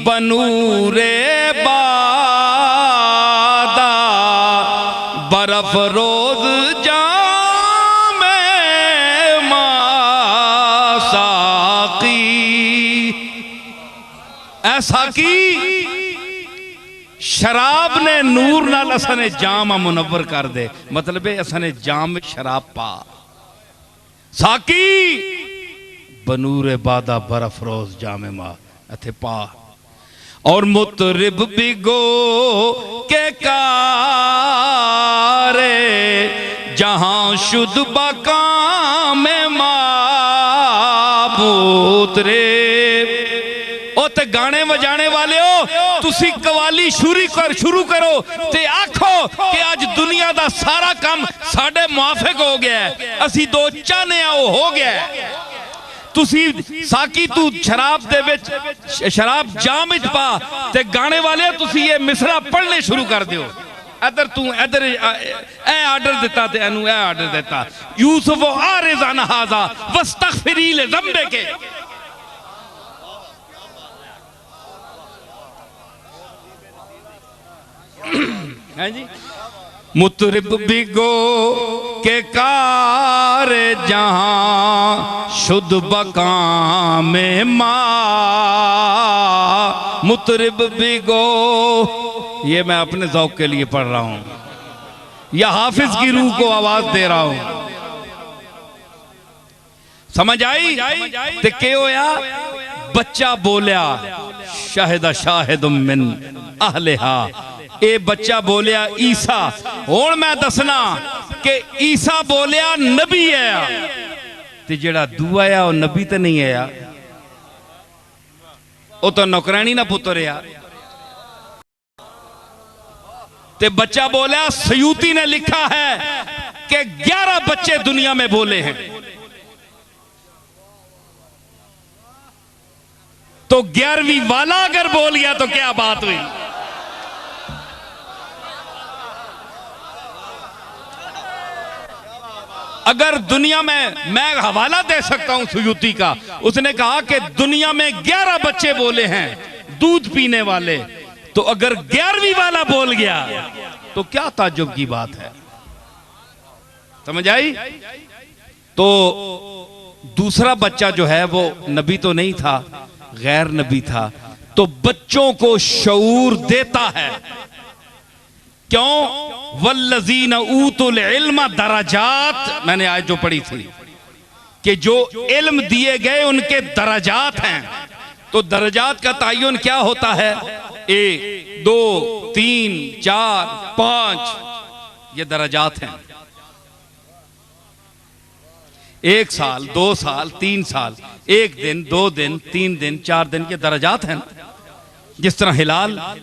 बनूरे बादा बरफ रोज जामे मा, साकी ऐसा की शराब ने नूर नाल असने जाम मुनव्वर कर दे, मतलब है असने जाम में शराब पा। साकी बनूरे बादा बरफ रोज जामे मा अथे पा। और मुतरिब बिगो के कारे जहां शुद्ध बकाम माबूत रे। ते गाने बजाने वाले हो, तुसी कवाली शुरू करो ते आखो कि आज दुनिया दा सारा काम साडे मुआफिक हो गया है, असी दो चाहने वो हो गया है। तुसी साकी तू शराब दे विच शराब जाम विच पा ते गाने वाले तुसी ये मिसरा पढ़ने शुरू कर दियो। इधर तू इधर ए आर्डर दिता ते एनु ए आर्डर दिता, यूसुफ आरिज़ान हाजा वस्तगफिरी ले ज़ंबे के। है जी, मुतरिब बिगो के कार जहां शुद्ध बकाम मा, मुतरिब बिगो, ये मैं अपने ज़ौक़ के लिए पढ़ रहा हूं या हाफिज की रूह को आवाज दे रहा हूं। समझ आई? ते के होया, बच्चा बोलिया शाहिदा शाहिदुम मिन अहलिहा, ए बच्चा बोलिया ईसा। हुण मैं दसना कि ईसा बोलिया नबी है, ते जेड़ा दूआ है वो नबी तो नहीं है, वो तो नौकरानी ना पुत्र है। ते बच्चा बोलिया, सयूती ने लिखा है कि 11 बच्चे दुनिया में बोले हैं, तो 11वीं वाला अगर बोल गया तो क्या बात हुई। अगर दुनिया में, मैं हवाला दे सकता हूं सयूती का, उसने कहा कि दुनिया में 11 बच्चे बोले हैं दूध पीने वाले, तो अगर 11वीं वाला बोल गया तो क्या ताज्जुब की बात है। समझ आई? तो दूसरा बच्चा जो है वो नबी तो नहीं था, गैर नबी था, तो बच्चों को शऊर देता है। क्यों? वल्लज़ीन ऊतुल इल्म दरजात, मैंने आज जो पढ़ी थी कि जो इल्म दिए गए उनके दरजात हैं। तो दरजात का तायुन क्या होता है? 1 2 3 4 5, ये दरजात हैं। 1 साल 2 साल 3 साल, 1 दिन 2 दिन 3 दिन 4 दिन, ये दरजात हैं। जिस तरह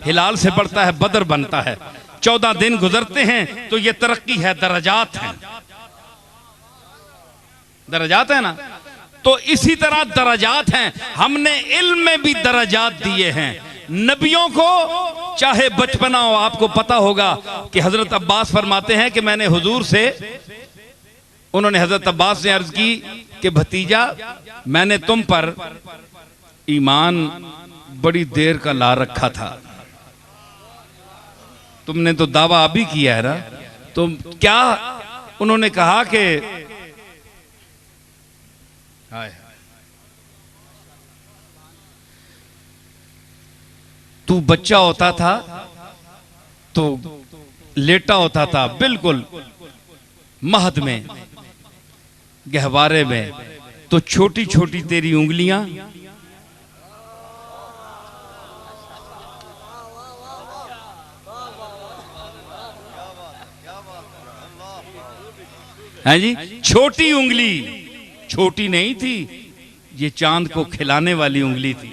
हिलाल से बढ़ता है बदर बनता है, 14 दिन गुजरते हैं तो ये तरक्की है, दरजात हैं, दरजात है ना। तो इसी तरह दरजात हैं। हमने इल्म में भी दरजात दिए हैं नबियों को, चाहे बचपना हो। आपको पता होगा कि हजरत अब्बास फरमाते हैं कि मैंने हुजूर से, उन्होंने हजरत अब्बास ने अर्ज की कि भतीजा मैंने तुम पर ईमान बड़ी देर का ला रखा था, तुमने तो दावा अभी किया है ना, तो क्या? उन्होंने कहा कि तू बच्चा होता था तो लेटा होता था बिल्कुल महद में, गहवारे में, तो छोटी छोटी तेरी उंगलियां हैं जी, छोटी उंगली, छोटी नहीं थी, ये चांद को खिलाने वाली उंगली थी,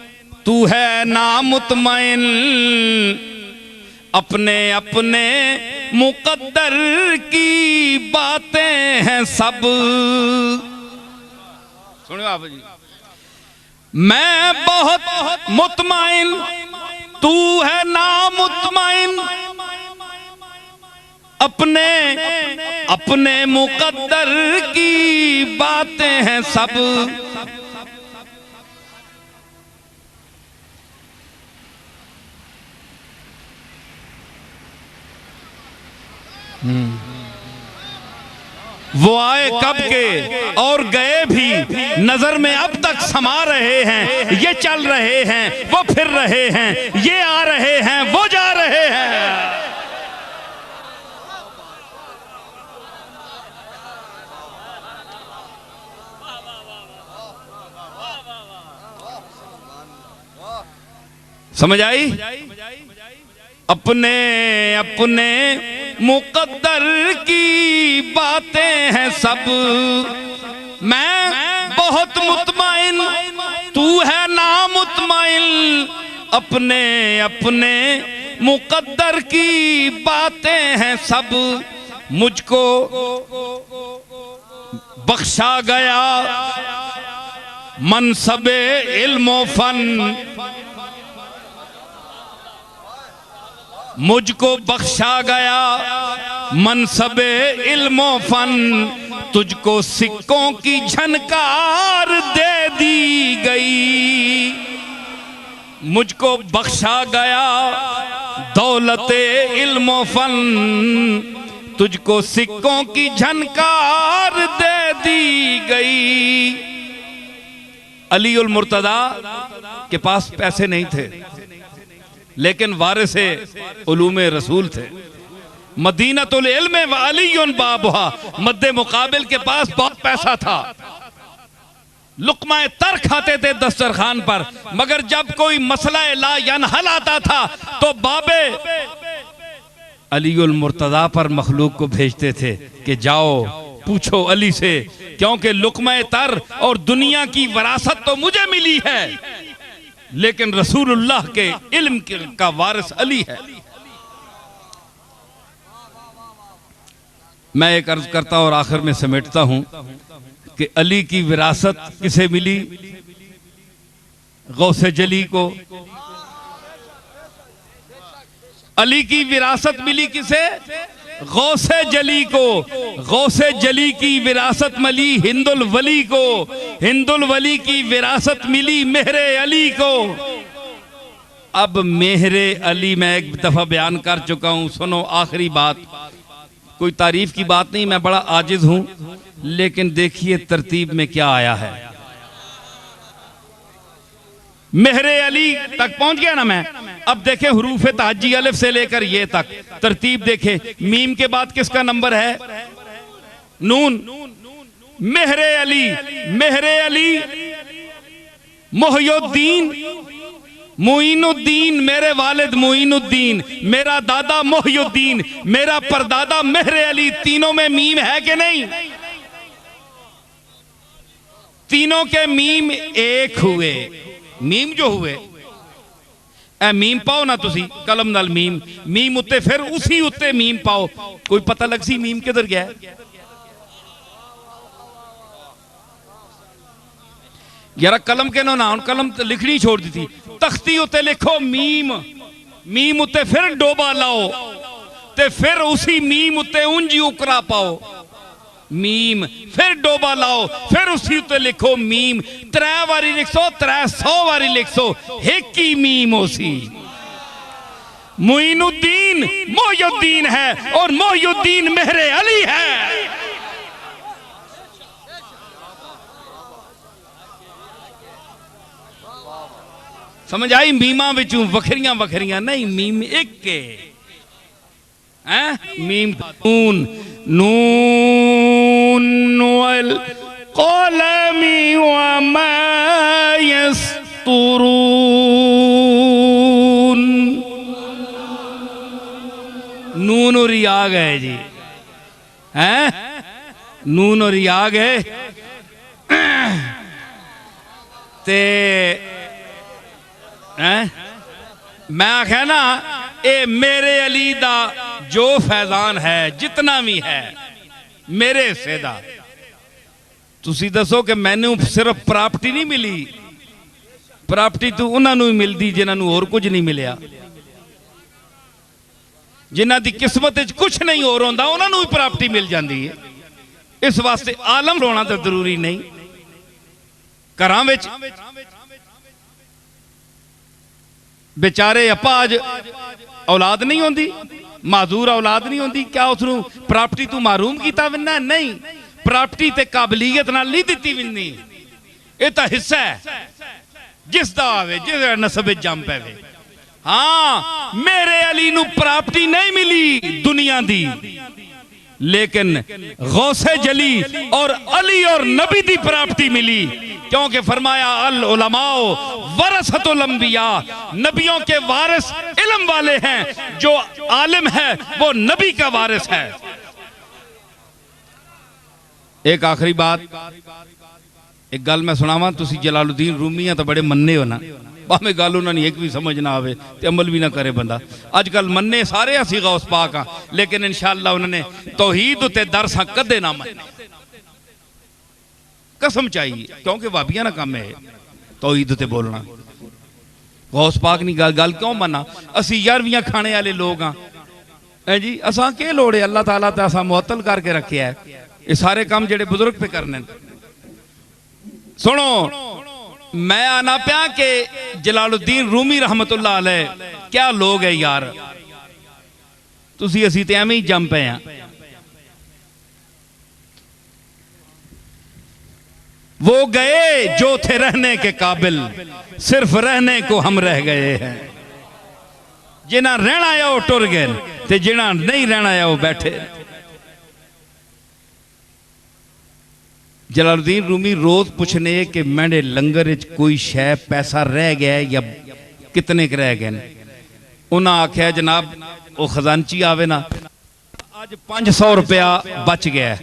तू है नामुतमइन, अपने अपने मुकद्दर की बातें हैं सब। सुनियो आप जी, मैं बहुत मुतमइन, तू है नामुतमइन, अपने अपने मुकद्दर की बातें हैं सब। वो आए कब के और गए भी, नजर में अब तक समा रहे हैं। ये चल रहे हैं, वो फिर रहे हैं, ये आ रहे हैं, वो जा रहे हैं। समझ आई? अपने अपने मुकद्दर की बातें हैं सब। मैं बहुत मुतमइन, तू है नामुतमइन, अपने अपने मुकद्दर की बातें हैं सब। मुझको बख्शा गया मनसबे इल्म फन, मुझको बख्शा गया मनसबे इल्म फन, तुझको सिक्कों की झनकार दे दी गई। मुझको बख्शा गया दौलते इल्म फन, तुझको सिक्कों की झनकार दे दी गई। अली उल मुर्तदा के पास पैसे नहीं थे, लेकिन वारिसे उलूमे रसूल थे। मदीनतुल इल्म व अलीयुन बाबुहा, मद्दे मुकाबिल के पास बहुत पैसा था। लुक़्मा तर खाते थे दस्तरखान पर, मगर जब कोई मसला ला यनहल आता था तो बाबे अलीउल मुर्तदा पर मखलूक को भेजते थे कि जाओ पूछो अली से, क्योंकि लुक़्मा तर और दुनिया की वरासत तो मुझे मिली है, लेकिन रसूलुल्लाह के इल्म का वारिस अली है। मैं एक अर्ज करता और आखिर में समेटता हूं कि अली की विरासत किसे मिली? गौसे जली को। अली की विरासत मिली किसे? गौसे जली को। गौसे जली की विरासत मिली हिंदुल वली को। हिंदुल वली की विरासत मिली मेहरे अली को। अब मेहरे अली मैं एक दफा बयान कर चुका हूं, सुनो आखिरी बात। कोई तारीफ की बात नहीं, मैं बड़ा आजिज हूं, लेकिन देखिए तरतीब में क्या आया है। मेहरे अली तक पहुंच गया ना मैं। अब देखें हुरूफ तहज्जी अलिफ से लेकर ये तक तरतीब देखें। मीम के बाद किसका नंबर है? नून। मेहरे अली, मेहरे अली, मोहियुद्दीन, मोइनुद्दीन, मेरे वालिद मोइनुद्दीन, मेरा दादा मोहियुद्दीन, मेरा परदादा मेहरे अली। तीनों में मीम है कि नहीं? तीनों के मीम एक हुए। मीम जो हुए ए मीम पाओ ना तुसी कलम नाल मीम, मीम उत्ते फिर उसी उत्ते मीम पाओ, कोई पता लग सी मीम किधर गया। यार कलम के नो ना, कलम तो लिखनी छोड़ दी थी। तख्ती उत्ते लिखो मीम, मीम उत्ते फिर डोबा लाओ, ते फिर उसी मीम उत्ते उंजी उकरा पाओ। मीम फिर डोबा लाओ, फिर उसी उत्ते लिखो मीम। 3 बारी लिखो, 300 बारी लिखो, एक ही मीम उसी। मोइनुद्दीन मोहियुद्दीन है और मोहियुद्दीन मेहरे अली है। समझ आई? मीमा विचों वखरियां वखरियां नहीं, मीम एक के हैं। मीम नून, नून वल क़लमी वमा यस्तुरून। नून और या गए जी, हैं? नून और या गए ते हैं मैं आख्या ना ये मेरे अली दा जो फैजान है जितना भी है मेरे हिस्से दा तुसी दसो कि मैनू सिर्फ प्राप्ति नहीं मिली प्राप्ति तो उन्होंने ही मिलती जिन्होंने होर कुछ नहीं मिलया जिन्हों की किस्मत कुछ नहीं होर होंदा उन्होंने भी प्राप्ति मिल जाती है इस वास्ते आलम होना तो जरूरी नहीं घरां विच बेचारे अपाज औलाद नहीं होंदी माजूर औलाद नहीं होंदी क्या उसनू प्राप्ति तू मारूम किया विन्ना नहीं प्राप्ति ते काबलियत नाल नहीं दिती विन्नी ये तो हिस्सा है जिसदा आवे जिस नसब जम पैवे हाँ मेरे अली नू प्राप्ति नहीं मिली दुनिया दी लेकिन गौसे जली और अली और नबी दी प्राप्ति मिली क्योंकि फरमाया अल उलमाओ वरसतुल अंबिया नबियों के वारिस इल्म वाले हैं जो आलिम है वो नबी का वारिस है। एक आखिरी बात एक गल मैं सुनावा तुसी जलालुद्दीन रूमी तो बड़े मन्ने हो ना भावें गल उन्होंने एक भी समझ ना आवे ते अमल भी ना करे बंदा अजकल मन्ने सारे असी गौस पाक हाँ लेकिन इंशाअल्लाह उन्होंने तौहीद उत्ते दरस कदे ना मन्ने कसम चाहिए क्योंकि भाबियां ना काम है तौहीद उत्ते बोलना गौस पाक नहीं गल क्यों मना असी 11वीं खाने वाले लोग हाँ जी असा के लोड़ है अल्लाह ताला तो असा मुअत्तल करके रखे है ये सारे काम जेडे बुजुर्ग पे करने सुनो मैं आना प्या के जलालुद्दीन रूमी रहमतुल्लाह अलैह क्या लोग है यार तुसी असी ते एवें ही जम पे हैं वो गए जो थे रहने के काबिल सिर्फ रहने को हम रह गए हैं जिन्हें रहना आया वो टुर गए ते जिन्हें नहीं रहना आया वो बैठे। जलालुद्दीन रूमी रोज पूछने कि मेरे लंगर कोई शै पैसा रह गया है या कितने के रह गए उन्हें आख्या जनाब वो खजानची आवे ना अज 500 रुपया बच गया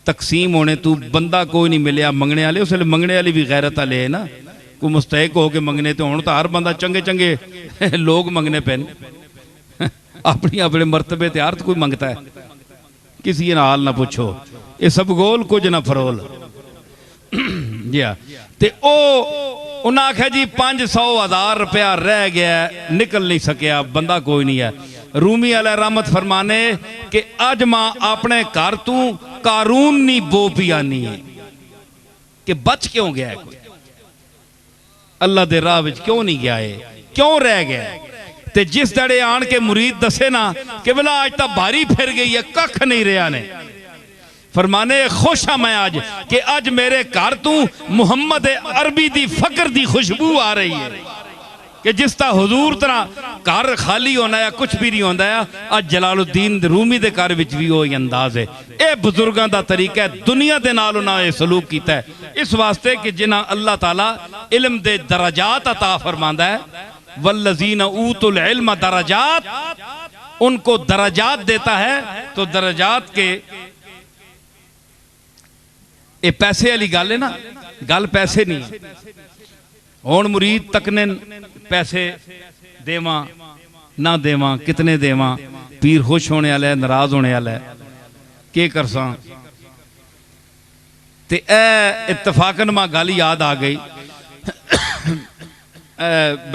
तकसीम होने तू बंदा कोई नहीं मिलया मंगने वाले उसले मंगने वाली भी गैरत वाले है ना कोई मुस्तैक हो के मंगने तो हूँ तो हर बंदा चंगे चंगे लोग मंगने पे अपनी अपने मरतबे ते हर कोई मंगता है किसी नाल ना पूछो ये सब गोल कुछ ना फरोल जी हाँ ते उन्हें आख्या जी 500,000 रुपया रह गया निकल नहीं सकिया बंदा कोई नहीं है। रूमी अलैह रहमत फरमाने कि अज मां अपने घर तू कारून नहीं बो पियानी है कि बच क्यों गया है कोई अल्लाह दे राह विच क्यों नहीं गया है क्यों रह गया ते जिस दड़े आन के मुरीद दसे ना कि बोला आज तक भारी फिर गई है कख नहीं रहा ने फरमाने खुश हाँ मैं आज कि आज मेरे घर तू मुहम्मद अरबी दी फकर दी खुशबू आ रही है कि जिस तरह हुजूर तरह घर खाली होना है कुछ भी नहीं होता है आज जलालुद्दीन रूमी दे घर विच भी वही अंदाज है। यह बुजुर्गों का तरीका है दुनिया के नाल उन्होंने सलूक किया है इस वास्ते कि जिन्हें अल्लाह ताला इल्म दे दराजात अता फरमांदा है वल्लज़ीन ऊतुल इल्म दराजात उनको दराजात देता है तो दराजात के ये पैसे वाली गल है ना गल पैसे नहीं हुण मुरीद तकने पैसे देवा ना देवा कितने देवा पीर खुश होने वाला है नाराज होने वाला है के करसा ते इत्तफाकन मां गल याद आ गई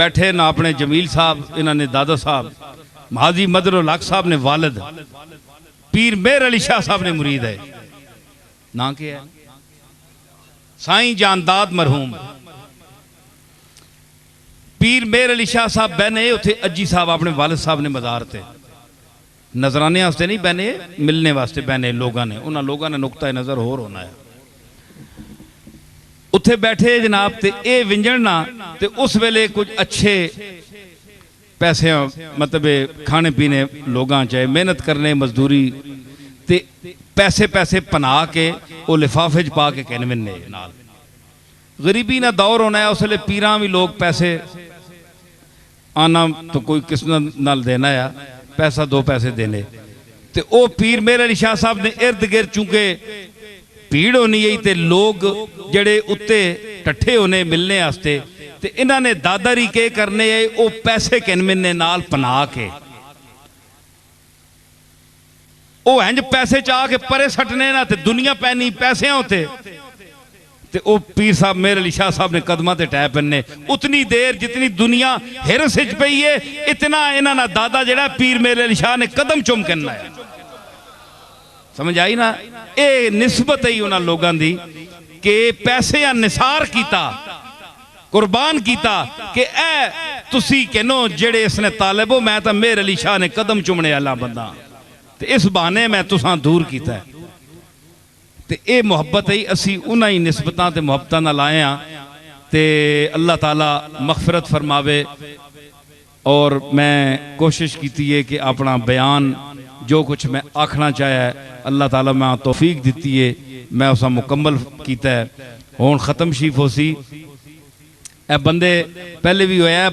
बैठे ना अपने जमील साहब इन्होंने दादा साहब हाजी मदरुल हक साहब ने वालिद पीर मेहर अली शाह साहब ने मुरीद है ना क्या है साईं जानदाद मरहूम पीर मेहर अली शाह साहब बहने उथे अज्जी साहब अपने वालिद साहब ने मज़ार थे नजराने वास्ते नहीं बहने मिलने वास्ते बहने लोगों ने उन्होंने लोगों ने नुकता नज़र होर होना है उत्थे बैठे जनाब ते ए विंजणना ते उस वेले कुछ अच्छे पैसे मतलब खाने पीने लोगों चाहे मेहनत करने मजदूरी ते पैसे पैसे पना के वो लिफाफे च पा के कहने नाल गरीबी ना दौर होना है उसले पीरा भी लोग पैसे आना तो कोई किस नाल देना है पैसा दो पैसे देने ते ओ पीर मेहर अली शाह साहब ने इर्द गिर्द चूंकि भीड़ होनी है ते लोग जड़े उत्ते टट्ठे होने मिलने वास्ते ते इन्हां ने दादारी के करने है वो पैसे किनमिने नाल पना के वो इंज पैसे चाह के परे सटने ना ते दुनिया पैनी पैसे होते ते ओ पीर साहब मेरे अली शाह साहब ने कदमां ते टै पैने उतनी देर जितनी दुनिया हिरस विच पई है इतना इन्हां दा दादा जेड़ा पीर मेरे अली शाह ने कदम चुम करना है। समझ आई ना? ये निस्बत है उन्हां लोगां दी कि पैसे निसार किया कुर्बान किया कि ए तुसी कहनो जेड़े इसने तालिब हो मैं तो मेरे अली शाह ने कदम चुमने वाला बंदा ते इस बहाने मैं तुसां दूर किया है। ते ये मुहब्बत है असी उन्हां ही निस्बतां ते मुहब्बतां नाल आए हां ते अल्लाह ताला मगफिरत फरमावे। और मैं कोशिश की है कि अपना बयान जो कुछ मैं आखना चाहे अल्लाह ताला मैं तौफीक दी है मैं उस मुकम्मल किया है। हुण खत्म शीफ हो सी ए बंदे पहले भी होया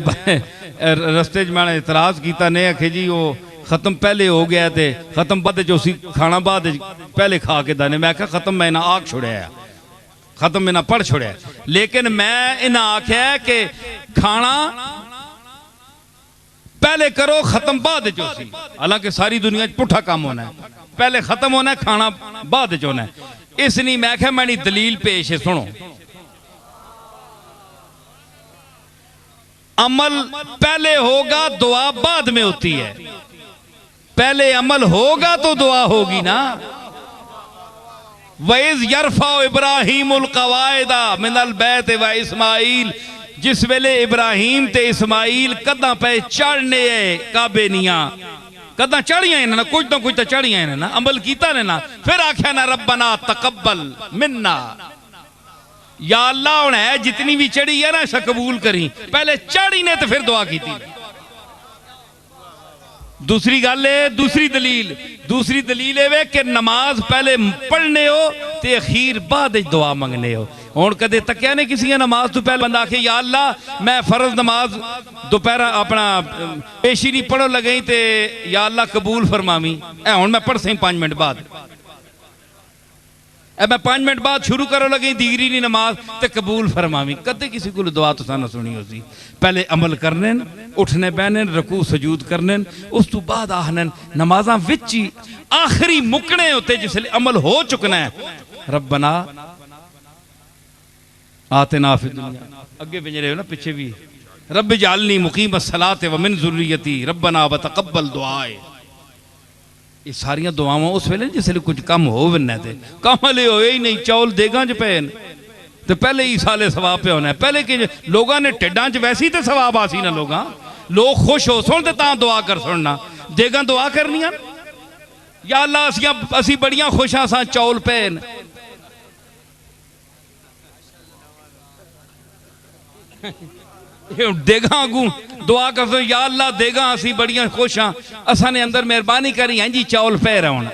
रस्ते मैंने इतराज किया ने आखे जी वो खत्म पहले हो गया थे खत्म बाद उसी खाना बाद पहले खा के दाने मैं आख्या खत्म मैं इन्हें आख छोड़िया खत्म इन्हें पढ़ छोड़िया लेकिन मैं इन्हें आख्या कि खाना पहले करो खत्म बाद चौसी। हालांकि सारी दुनिया पुठा काम होना है पहले खत्म होना है खाना बाद च होना है। इस नहीं मैं क्या मैंने दलील पेश है सुनो। अमल पहले होगा दुआ बाद में होती है। पहले अमल होगा तो दुआ होगी ना। वैज़ यरफा इब्राहीमुल कवायदा मिनल बैत व इस्माइल जिस वेले इब्राहिम ते इस्माइल कदा पे चढ़ने काबे निया कदा चढ़िया ना कुछ तो चढ़िया ना अमल किया ने ना फिर आख्या ना रब्बना तकब्बल मिन्ना या अल्लाह हुण है जितनी भी चढ़ी है ना इसे कबूल करी पहले चढ़ी ने तो फिर दुआ की। दूसरी गल है दूसरी दलील है कि नमाज पहले पढ़ने हो ते अखीर बाद दुआ मंगने हो। हुण कदे तक्या ने किसी नमाज तो पहले बंदा आखे या अल्लाह मैं फर्ज नमाज दोपहर अपना पेशी नहीं पढ़ो लगे ते या अल्लाह कबूल फरमावी ए हुण मैं पढ़ सही 5 मिनट बाद ए मैं 5 मिनट बाद शुरू करो लगे दीगरी नहीं नमाज ते कबूल फरमावी। कदे किसी को दुआ तो ना सुनी हो सी। पहले अमल करने उठने बहने रकू सजूद करने उस तो बाद आहने नमाजा विच ही आखिरी मुकने होते जिसले अमल हो चुकना है रब्बना आतिना फिद दुनिया अगे भेज रहे हो ना पीछे भी रब जालनी मुकीम सलाते व मिन ज़ुर्रियती रब्बना व तकब्बल दुआए। ये सारिया दुआवां उस वेले जिसले कुछ कम हो बनना थे कम हले होए ही नहीं चौल देगा च पे तो पहले ही साले सवाब पे होना है। पहले कि लोगों ने टिड्डा च वैसी तो सवाब आसी ना लोग खुश हो सुन तो दुआ कर सुनना देगा दुआ करनिया या अल्लाह असी बड़िया खुश हाँ सा चौल पे देगा अगू दुआ कर दो या अल्लाह देगा असी बड़िया खुश हाँ असा ने अंदर मेहरबानी करी इंज चौल पे रहा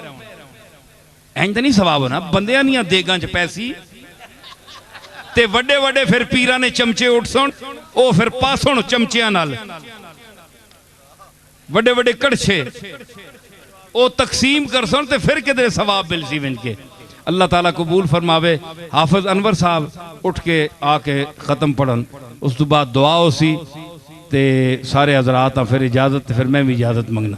इंज तो नहीं सवाब होना बंदियां नहीं देगा च पैसी ते वड्डे वड्डे फिर पीरा ने चमचे उठ सुन ओ फिर पासुन चमचियां नाल वड्डे वड्डे कड़छे ओ तकसीम कर सुन ते फिर किधरे सवाब मिल सी विंज के। अल्लाह ताला कबूल फरमावे। हाफिज अनवर साहब उठ के आके खत्म पढ़न उस तो बाद दुआ हो सी ते सारे हजरात फिर इजाजत फिर मैं भी इजाजत मंगना।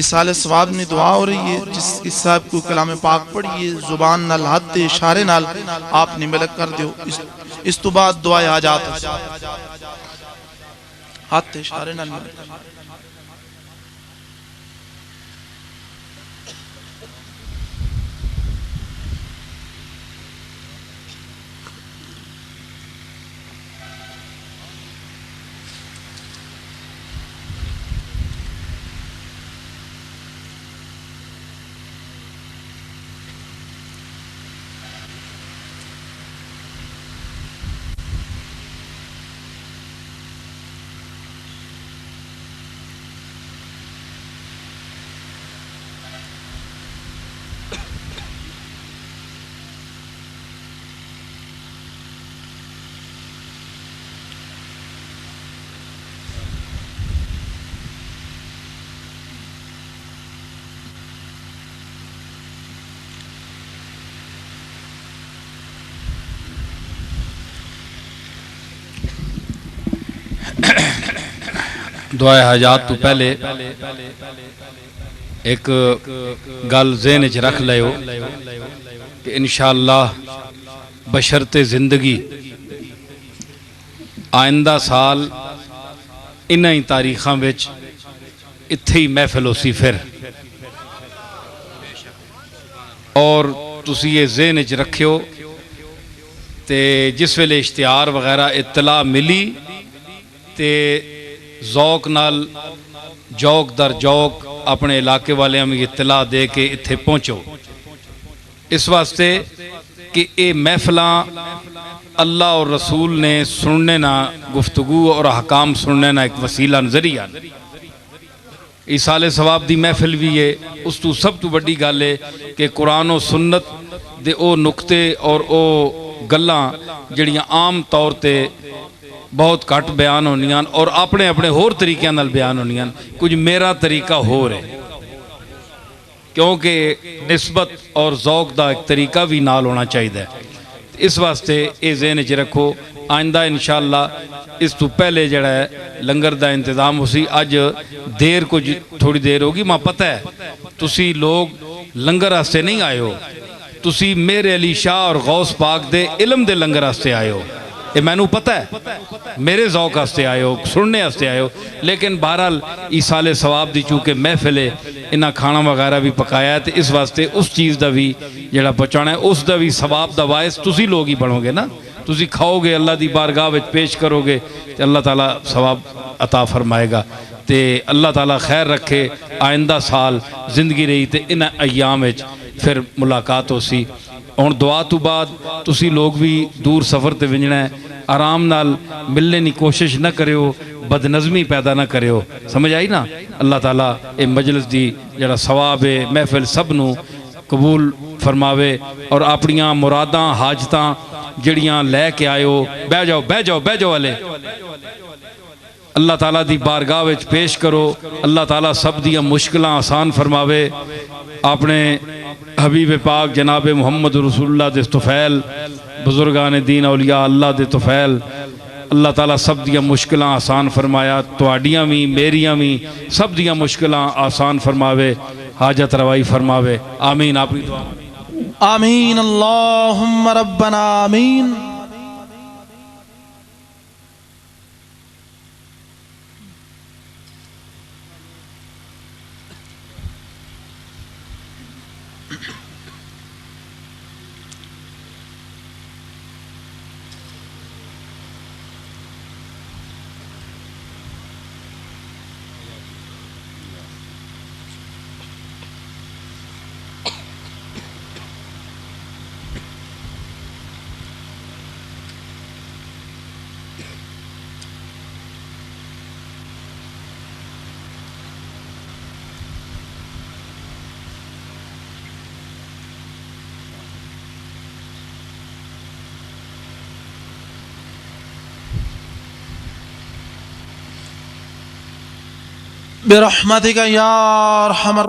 इस साल सवाब ने दुआ हो रही है जिस साहब को कलाम पाक पढ़िए जुबान नाल हाथ दे इशारे नाल आपने मलक कर दियो इस तो बाद दुआ हाजात हाथ दे इशारे नाल दुआ हाजात तो पहले एक गल ज़हन च रख लियो कि इंशाअल्लाह बशरते जिंदगी आइंदा साल इन्हां ही तारीखां विच इत्थे ही महफिल होसी फिर और तुसी ये ज़हन च रखियो ते जिस वेले इश्तिहार वगैरह इत्तला मिली ते जौक नाल जौक दर जौक अपने इलाके वाले में इत्तला दे के इत्थे पहुँचो इस वास्ते कि ये महफिलां अल्लाह और रसूल ने सुनने ना गुफ्तगू और हकाम सुनने ना एक वसीला नजरिया इस साले सवाब दी महफिल भी है उस तो सब तो बड़ी गल है कि कुरान और सुन्नत दे ओ नुकते और ओ गल्लां जड़ियां आम तौर ते बहुत घट बयान होनियां और अपने अपने होर तरीक़े नाल बयान होनियां कुछ मेरा तरीका होर है क्योंकि निस्बत और ज़ौक दा एक तरीका भी नाल होना चाहिए इस वास्ते ये ज़हन च रखो आइंदा इंशाअल्लाह इस तो पहले जड़ा है लंगर दा इंतज़ाम उसी अज देर कुछ थोड़ी देर होगी मां पता है तुसी लोग लंगर वास्ते नहीं आए हो तुसी मेरे अली शाह और गौस पाक दे इलम दे लंगर वास्ते आए हो ये मैनू पता है मेरे ज़ौक वास्ते आए हो सुनने वास्ते आए हो लेकिन बहरहाल इस साले सवाब दी चूँकि महफिल है इन्हें खाना वगैरह भी पकाया है तो इस वास्ते उस चीज़ का भी जड़ा पहुँचाना है उसका भी सवाब का वायस तुसी लोग ही बनोगे ना तुसी खाओगे अल्लाह की बारगाह में पेश करोगे तो अल्लाह ताला सवाब अता फरमाएगा तो अल्लाह ताला खैर रखे आइंदा साल जिंदगी रही तो इन्हें अयाम फिर मुलाकात हो सी हुण दुआ तो बाद तुसी लोग भी दूर सफ़र ते विंजना है आराम नाल मिलने की कोशिश न करियो बदनज़मी पैदा न करियो समझ आई ना अल्लाह ताला ये मजलिस दी जड़ा सवाब है महफिल सब नू कबूल फरमावे और अपनियां मुरादां हाजतां जड़ियां लैके आयो बह जाओ बह जाओ बह जाओ वाले अल्लाह ताला दी बारगाह विच पेश करो अल्लाह ताला सब दियां मुश्किलां आसान फरमावे अपने हबीब पाक जनाब मुहम्मद रसूलुल्लाह दे तुफैल बुजुर्गान दीन औलिया अल्लाह दे तुफैल अल्लाह ताला सब दियां मुश्किलां आसान फरमाया तुहाडियां भी मेरियां भी सब दियां मुश्किलां आसान फरमावे हाजत रवाई फरमावे आमीन अपनी दुआ आमीन अल्लाहुम्मा रब्बना आमीन बिरहमतिका या अरहमर